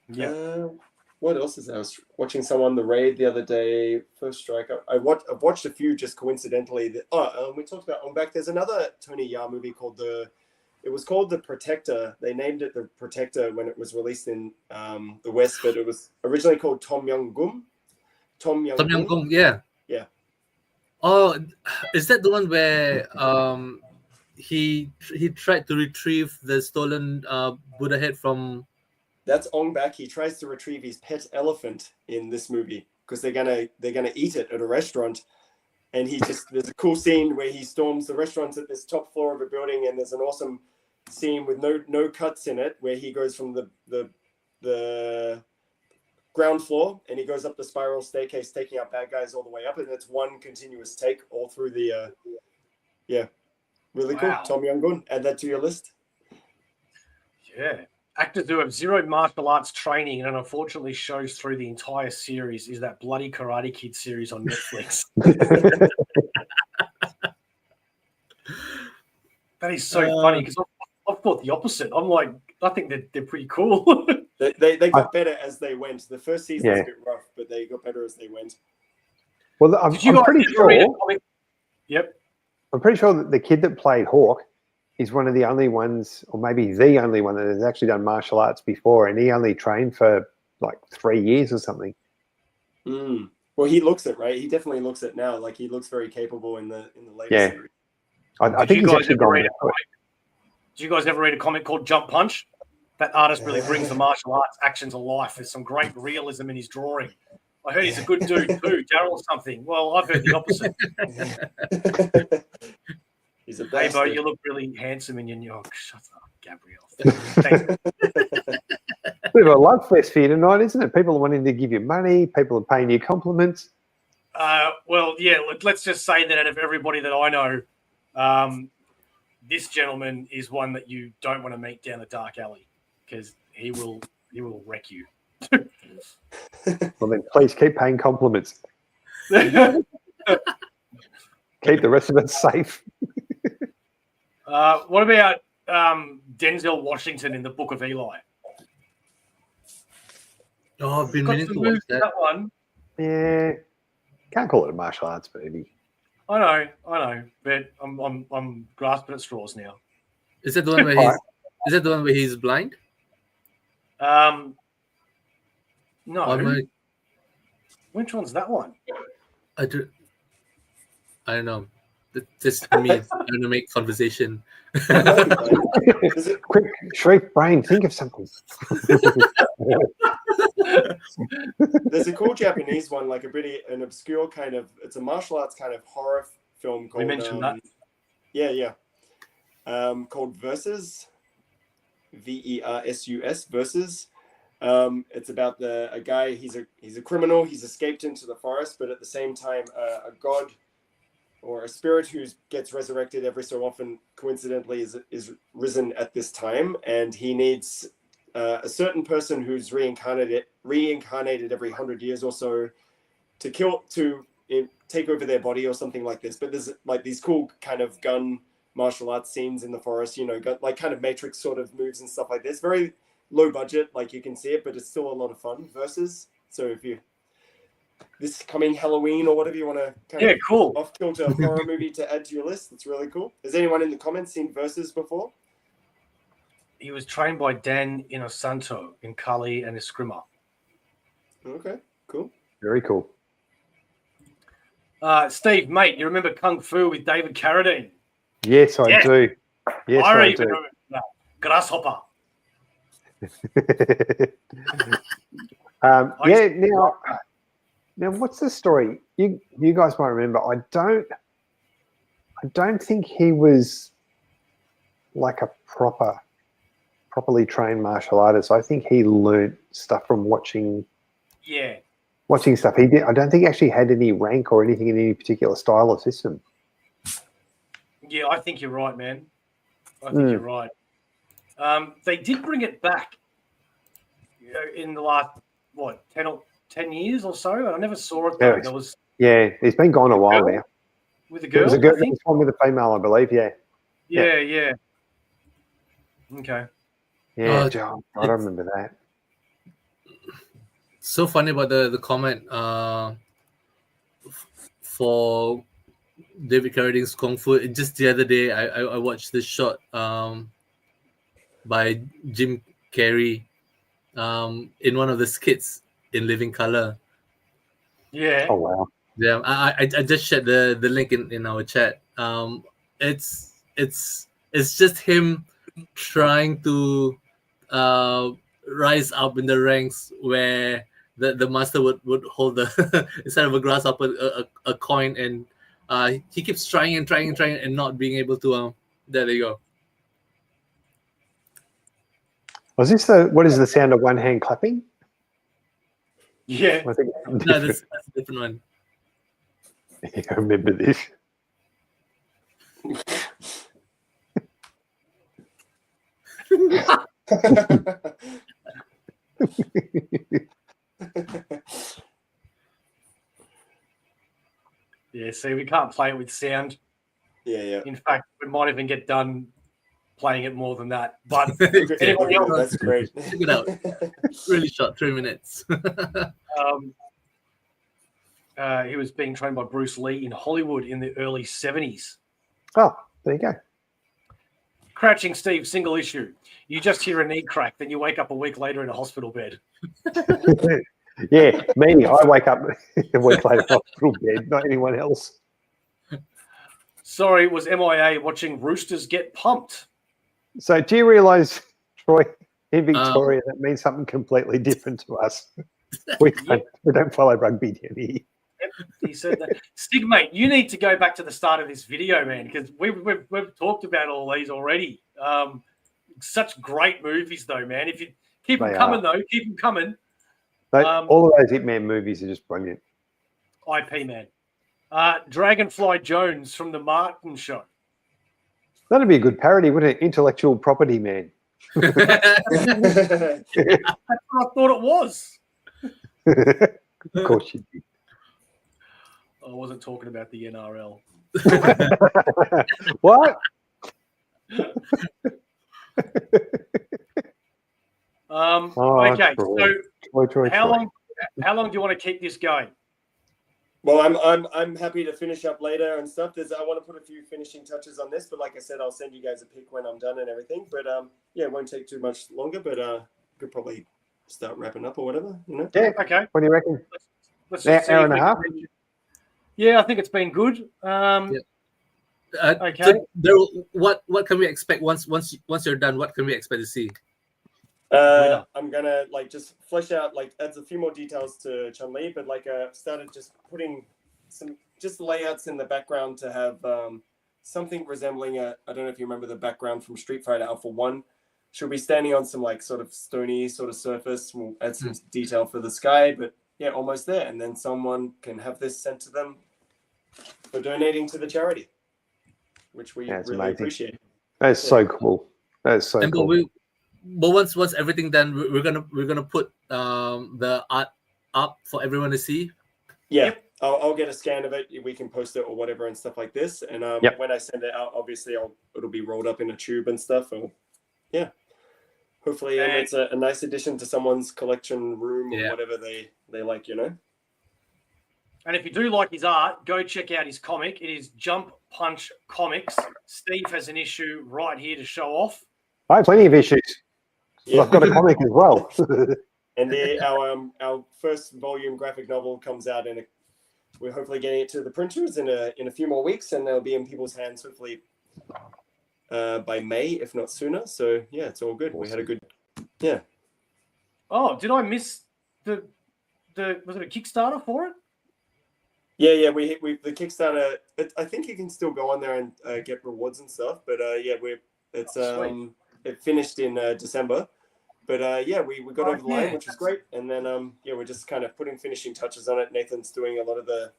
Yeah. What else is there? I was watching someone, The Raid, the other day. First Strike. I've watched a few just coincidentally. We talked about on back. There's another Tony Jaa movie called It was called The Protector. They named it The Protector when it was released in the West, but it was originally called Tom Young Gung. Tom Young Gung, yeah. Yeah. Oh, is that the one where he tried to retrieve the stolen Buddha head from? That's Ong Bak. He tries to retrieve his pet elephant in this movie because they're gonna eat it at a restaurant, and there's a cool scene where he storms the restaurant at this top floor of a building, and there's an awesome scene with no cuts in it where he goes from the ground floor and he goes up the spiral staircase, taking out bad guys all the way up, and it's one continuous take all through the really cool. Tom Young Gun, add that to your list. Yeah. Actors who have zero martial arts training and unfortunately shows through the entire series is that bloody Karate Kid series on Netflix. That is so funny because I thought the opposite. I'm like, I think they're pretty cool. They got better as they went. The first season was a bit rough, but they got better as they went. Well, I'm pretty sure. Yep. I'm pretty sure that the kid that played Hawk is one of the only ones, or maybe the only one that has actually done martial arts before, and he only trained for like 3 years or something. Well, he looks it, right? He definitely looks it now. Like he looks very capable in the latest series. I think he's actually gone. Did you guys ever read a comic called Jump Punch? That artist really brings the martial arts action to life. There's some great realism in his drawing. I heard he's a good dude too, Darryl something. Well, I've heard the opposite. He's a hey, Bo, you look really handsome in your new. Oh, shut up, Gabrielle. Thanks. Bit of a love fest for you tonight, isn't it? People are wanting to give you money. People are paying you compliments. Well, yeah. Let's just say that out of everybody that I know, this gentleman is one that you don't want to meet down a dark alley because he will wreck you. Well, then please keep paying compliments. Keep the rest of it safe. What about Denzel Washington in the Book of Eli? Oh, I've been meaning to watch that one. Yeah, can't call it a martial arts movie. I know, but I'm grasping at straws now. Is that the one where is that the one where he's blind? No. Which one's that one? I don't know. Just me trying to make conversation. Quick, Sharif, brain, think of something. There's a cool Japanese one, like an obscure kind of, it's a martial arts kind of horror film called. We mentioned that. Yeah. Called Versus, Versus, Versus. It's about a guy. He's a criminal. He's escaped into the forest, but at the same time, a god or a spirit who gets resurrected every so often, coincidentally, is risen at this time, and he needs a certain person who's reincarnated every 100 years or so to take over their body or something like this. But there's like these cool kind of gun martial arts scenes in the forest, like kind of Matrix sort of moves and stuff like this. Very low budget, like you can see it, but it's still a lot of fun. Versus, so if you this coming Halloween or whatever you want to kind of cool off-kilter horror movie to add to your list, it's really cool. Has anyone in the comments seen Versus before? He was trained by Dan Inosanto in Kali and Eskrima. Okay, cool. Very cool. Steve, mate, you remember Kung Fu with David Carradine? Yes, I do. Yes, I do. Remember that. Grasshopper. Now what's the story? You guys might remember. I don't think he was like a properly trained martial artist. I think he learned stuff from watching stuff. I don't think he actually had any rank or anything in any particular style or system. Yeah, I think you're right, man. I think you're right. They did bring it back in the last 10 years or so, and I never saw it though. He's been gone a while now. With a girl? It was a girl. It was one with a female, I believe. Yeah. Okay. Yeah, John, I don't remember that. So funny about the comment for David Carradine's Kung Fu. Just the other day, I watched this shot by Jim Carrey in one of the skits in Living Color. Yeah. Oh wow. Yeah, I just shared the link in our chat. It's just him trying to rise up in the ranks where the master would hold the instead of a grasshopper a coin, and he keeps trying and not being able to. There you go. Was this what is the sound of one hand clapping? Yeah. I think No, that's a different one. I remember this. Yeah, see, we can't play it with sound. Yeah. In fact, we might even get done playing it more than that. But anybody else, that's great. Check it out. Really short, 3 minutes. He was being trained by Bruce Lee in Hollywood in the early 70s. Oh, there you go. Crouching Steve, single issue. You just hear a knee crack, then you wake up a week later in a hospital bed. Yeah, me. I wake up a week later in a hospital bed, not anyone else. Sorry, was MIA watching Roosters get pumped. So do you realise, Troy, in Victoria, that means something completely different to us? We don't follow rugby down here. He said that. Stigmate, you need to go back to the start of this video, man, because we've talked about all these already. Such great movies, though, man. If you keep them coming, though, keep them coming. All of those Hitman movies are just brilliant. IP, man. Dragonfly Jones from the Martin Show. That'd be a good parody, wouldn't it? Intellectual Property Man. That's what I thought it was. Of course you did. I wasn't talking about the NRL. What? Okay, so Troy. how long do you want to keep this going? Well, I'm happy to finish up later and stuff. I want to put a few finishing touches on this, but like I said, I'll send you guys a pic when I'm done and everything. But it won't take too much longer. But could probably start wrapping up or whatever. Yeah. Okay. What do you reckon? Let's Hour and a half. Yeah, I think it's been good. Okay. So, Darryl, what can we expect once you're done? What can we expect to see? I'm gonna just flesh out, adds a few more details to Chun-Li, but started just putting some layouts in the background to have something resembling I don't know if you remember the background from Street Fighter Alpha 1. She'll be standing on some sort of stony sort of surface. We'll add some detail for the sky, but yeah, almost there. And then someone can have this sent to them for donating to the charity, which we really amazing. appreciate. That's so cool. That's so cool. But once everything done, we're gonna put the art up for everyone to see. Yeah, Yep. I'll get a scan of it. We can post it or whatever and stuff like this. And when I send it out, obviously it'll be rolled up in a tube and stuff. And yeah, hopefully it's a nice addition to someone's collection room or whatever they like, And if you do like his art, go check out his comic. It is Jump Punch Comics. Steve has an issue right here to show off. I have plenty of issues. Yeah. I've got a comic as well. And our first volume graphic novel comes out we're hopefully getting it to the printers in a few more weeks, and they'll be in people's hands hopefully by May, if not sooner. So yeah, it's all good. Awesome. We had a good Oh, did I miss the was it a Kickstarter for it? Yeah, we the Kickstarter. I think you can still go on there and get rewards and stuff. But it finished in December. But we got over the line, which was great. And then we're just kind of putting finishing touches on it. Nathan's doing a lot of the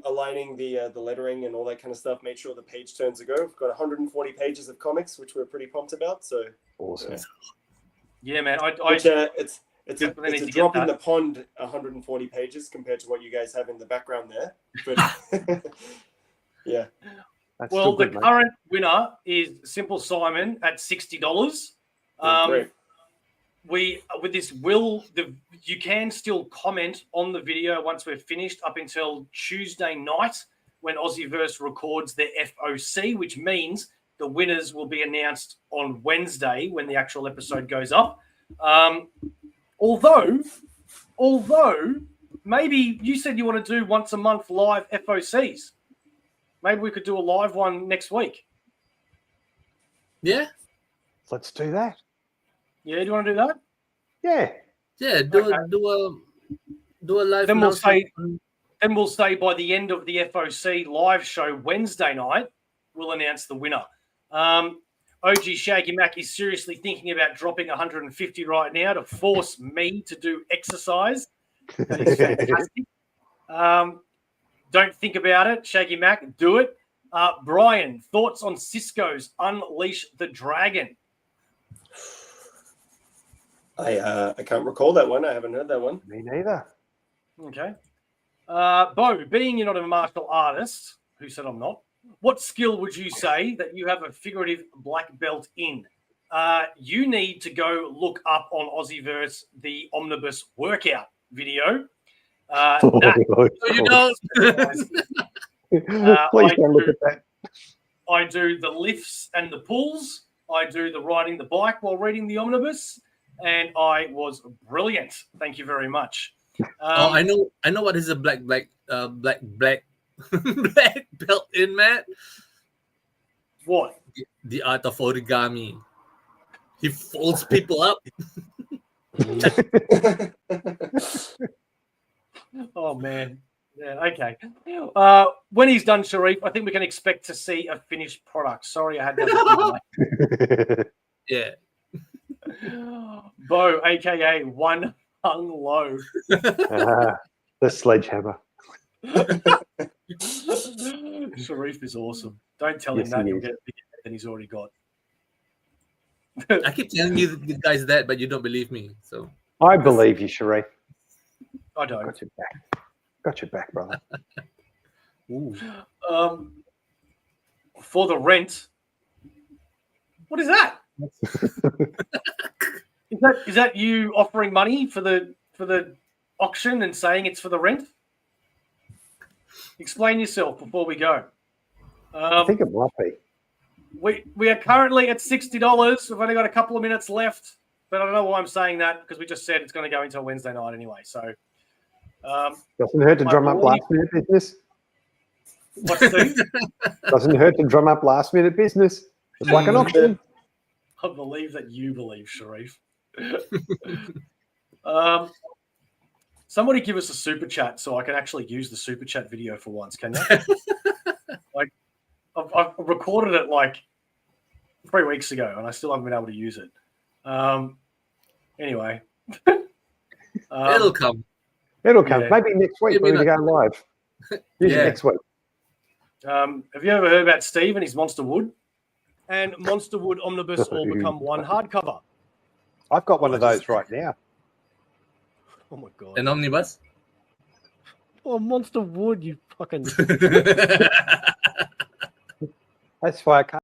aligning the lettering and all that kind of stuff. Made sure the page turns are good. We've got 140 pages of comics, which we're pretty pumped about. So awesome. Yeah, man. It's a drop in the pond, 140 pages compared to what you guys have in the background there. But yeah. That's well, good, the current winner is Simple Simon at $60. Great. With this you can still comment on the video once we're finished up until Tuesday night when Aussieverse records their FOC, which means the winners will be announced on Wednesday when the actual episode goes up. Although maybe you said you want to do once a month live FOCs. Maybe we could do a live one next week. Yeah. Let's do that. Yeah, do you want to do that? Yeah. Yeah, do a live. Then we'll say by the end of the FOC live show Wednesday night, we'll announce the winner. OG Shaggy Mac is seriously thinking about dropping 150 right now to force me to do exercise. That is fantastic. Don't think about it, Shaggy Mac. Do it. Brian, thoughts on Cisco's Unleash the Dragon? I can't recall that one. I haven't heard that one. Me neither. Okay. Bo, being you're not a martial artist, who said I'm not, what skill would you say that you have a figurative black belt in? You need to go look up on Aussieverse the Omnibus workout video. Please don't look at that. I do the lifts and the pulls. I do the riding the bike while reading the Omnibus, and I was brilliant. Thank you very much. I know what is a black black black belt in, Matt. What? The art of origami. He folds people up. Oh man. Yeah, okay. When he's done, Sharif, I think we can expect to see a finished product. Sorry, I had that. Yeah. Bo, aka One Hung Low. The sledgehammer. Sharif is awesome. Don't tell him that. He'll get bigger than he's already got. I keep telling you guys that, but you don't believe me. So I believe you, Sharif. I don't. Got your back. Got your back, brother. Ooh. For the rent. What is that? Is that you offering money for the auction and saying it's for the rent? Explain yourself before we go. I think it might be. We are currently at $60. We've only got a couple of minutes left, but I don't know why I'm saying that because we just said it's going to go until Wednesday night anyway. So doesn't hurt to drum up last minute business. What's Steve? Doesn't hurt to drum up last minute business. It's like an auction. I believe that you believe, Sharif. Somebody give us a super chat so I can actually use the super chat video for once, can you? Like, I've recorded it like 3 weeks ago and I still haven't been able to use it. Anyway. It'll come. It'll come. Yeah. Maybe next week Maybe when we go live. Use it next week. Have you ever heard about Steve and his Monster Wood? And Monster Wood Omnibus all become one hardcover. I've got one of those right now. Oh my god. An omnibus? Oh, Monster Wood, you fucking... That's why I can't.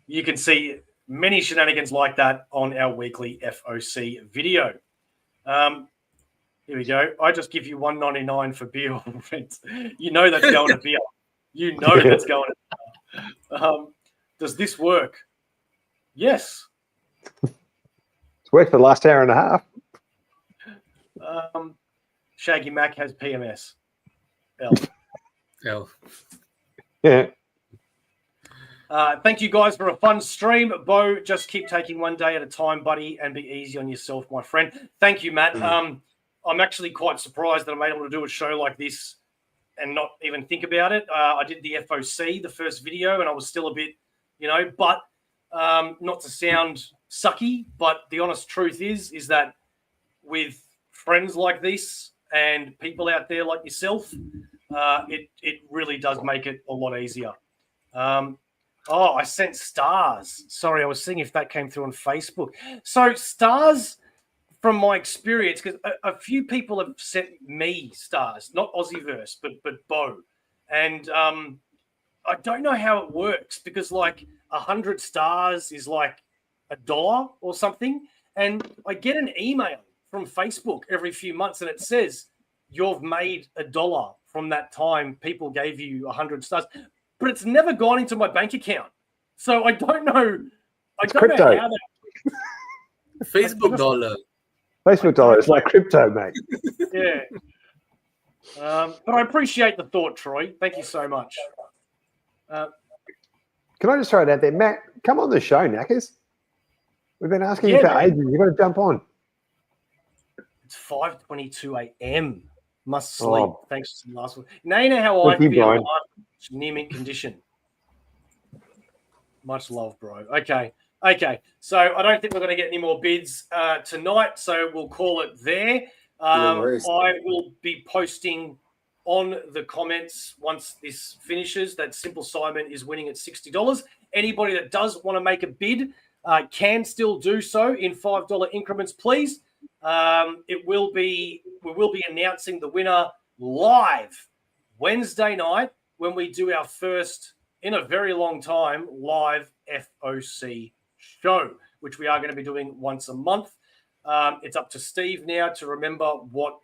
You can see many shenanigans like that on our weekly FOC video. Here we go. I just give you $1.99 for beer or rent. You know that's going to beer. You know that's going to beer. Does this work? Yes. It's worked for the last hour and a half. Shaggy Mac has PMS. Hell. Yeah. Thank you guys for a fun stream. Bo, just keep taking one day at a time, buddy, and be easy on yourself, my friend. Thank you, Matt. I'm actually quite surprised that I'm able to do a show like this and not even think about it. I did the FOC, the first video, and I was still a bit, but not to sound sucky, but the honest truth is that with friends like this and people out there like yourself, it really does make it a lot easier. I sent stars. Sorry, I was seeing if that came through on Facebook. So stars, from my experience, because a few people have sent me stars, not Aussieverse, but Bo. And I don't know how it works because like 100 stars is like $1 or something. And I get an email from Facebook every few months and it says, you've made $1 from that time people gave you 100 stars. But it's never gone into my bank account. So I don't know. I don't know how that... Facebook dollar. Facebook dollar is like crypto, mate. Yeah. But I appreciate the thought, Troy. Thank you so much. Can I just throw it out there? Matt, come on the show, Knackers. We've been asking you for ages. You've got to jump on. It's 5:22 a.m. Must sleep. Oh. Thanks to the last one. Now you know how I Thank you, feel. Brian. I'm near mint condition. Much love, bro. Okay. So I don't think we're going to get any more bids tonight. So we'll call it there. No worries. I will be posting on the comments once this finishes that Simple Simon is winning at $60. Anybody that does want to make a bid can still do so in $5 increments, please. We will be announcing the winner live Wednesday night when we do our first in a very long time live FOC show, which we are going to be doing once a month. It's up to Steve now to remember what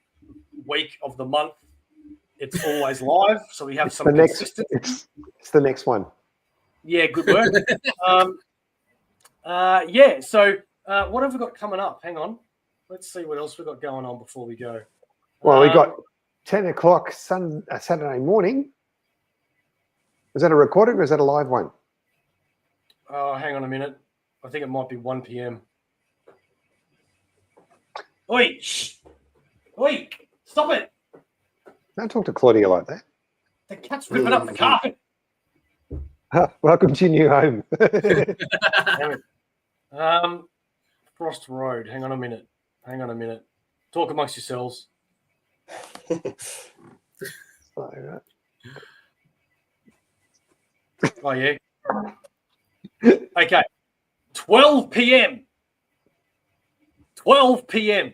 week of the month it's always live, so we have some consistency. It's the next one. Yeah, good work. So what have we got coming up? Hang on. Let's see what else we've got going on before we go. Well, we got 10 o'clock Saturday morning. Is that a recording or is that a live one? Oh, hang on a minute. I think it might be 1 p.m. Oi, shh. Oi, stop it. Don't talk to Claudia like that. The cat's ripping up the carpet. Welcome to your new home. Frost Road. Hang on a minute. Talk amongst yourselves. Oh, yeah. Okay. 12 p.m. 12 p.m.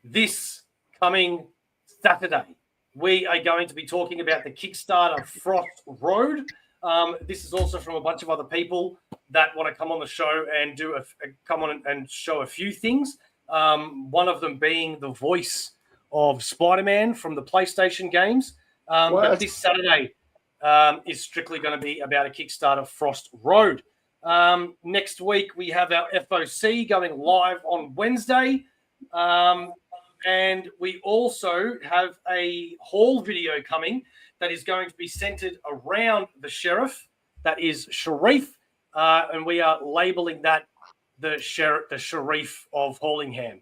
this coming Saturday. We are going to be talking about the Kickstarter Frost Road. This is also from a bunch of other people that want to come on the show and come on and show a few things. One of them being the voice of Spider-Man from the PlayStation games. But this Saturday is strictly going to be about a Kickstarter Frost Road. Next week, we have our FOC going live on Wednesday. And we also have a haul video coming that is going to be centered around the sheriff. That is Sharif, and we are labeling that the Sharif of Hallingham.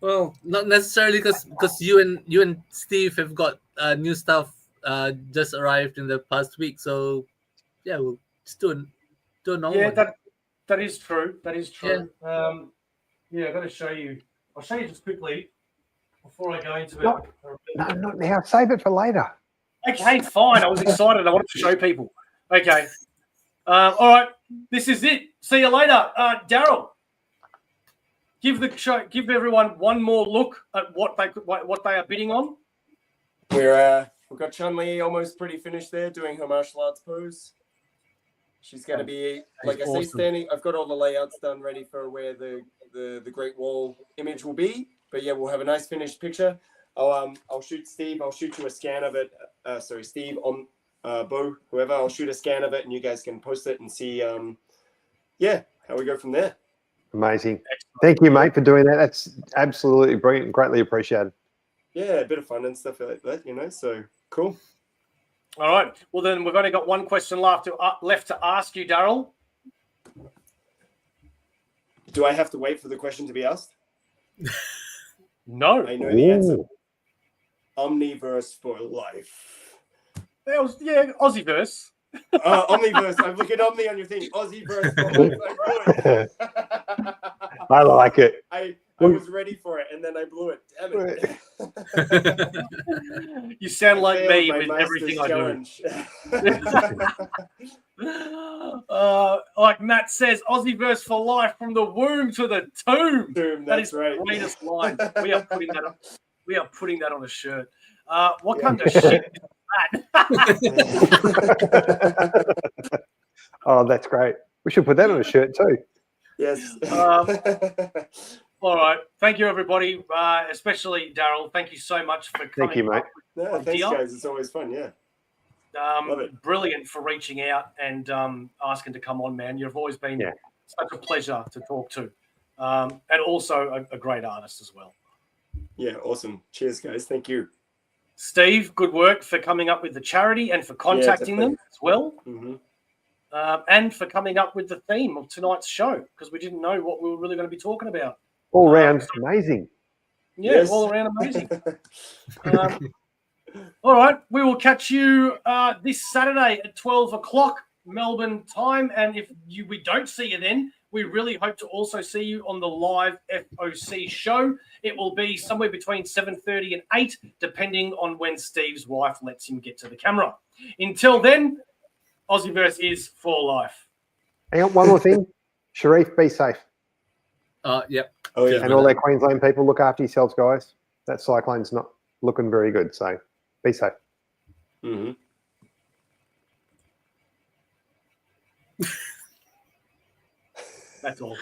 Well, not necessarily because you and Steve have got new stuff just arrived in the past week. So yeah, we'll just do a normal Yeah, one. that is true. That is true. Yeah, I've got to show you. I'll show you just quickly before I go into it. No, not now. Save it for later. Okay, fine. I was excited. I wanted to show people. Okay. All right. This is it. See you later, Darryl. Give everyone one more look at what they are bidding on. We've got Chun-Li almost pretty finished there, doing her martial arts pose. She's going to be, like I say, standing. I've got all the layouts done, ready for where the Great Wall image will be. But yeah, we'll have a nice finished picture. I'll shoot Steve. I'll shoot you a scan of it. Steve, Bo, whoever. I'll shoot a scan of it, and you guys can post it and see. How we go from there. Amazing. Thank you, mate, for doing that. That's absolutely brilliant. Greatly appreciated. Yeah, a bit of fun and stuff like that, so cool. All right. Well, then we've only got one question left to ask you, Darryl. Do I have to wait for the question to be asked? No. I know the answer. Omniverse for life. Aussieverse. Omniverse. I'm looking at Omni on your thing. Aussieverse for life. I like it. I was ready for it, and then I blew it. Damn it. You sound like me my with everything challenge. I do. Like Matt says, Aussieverse for life from the womb to the tomb. That is right. The greatest line. We are putting that on. We are putting that on a shirt. What kind of shit is that? Oh, that's great. We should put that on a shirt too. Yes. All right. Thank you, everybody, especially Darryl. Thank you so much for coming. Thank you, mate. No, thanks, guys. It's always fun. Yeah. Love it. Brilliant for reaching out and asking to come on, man. You've always been such a pleasure to talk to, and also a great artist as well. Yeah, awesome. Cheers, guys. Thank you. Steve, good work for coming up with the charity and for contacting them as well. Mm-hmm. And for coming up with the theme of tonight's show, because we didn't know what we were really going to be talking about. All round amazing. Yeah, Yes. all around amazing. All right, we will catch you this Saturday at 12 o'clock Melbourne time. And if we don't see you then, we really hope to also see you on the live FOC show. It will be somewhere between 7:30 and 8, depending on when Steve's wife lets him get to the camera. Until then, Aussieverse is for life. Hang on, one more thing. Sharif, be safe. Yep. Oh, yeah. And all their Queensland people, look after yourselves, guys. That cyclone's not looking very good, so be safe. Mm-hmm. That's all.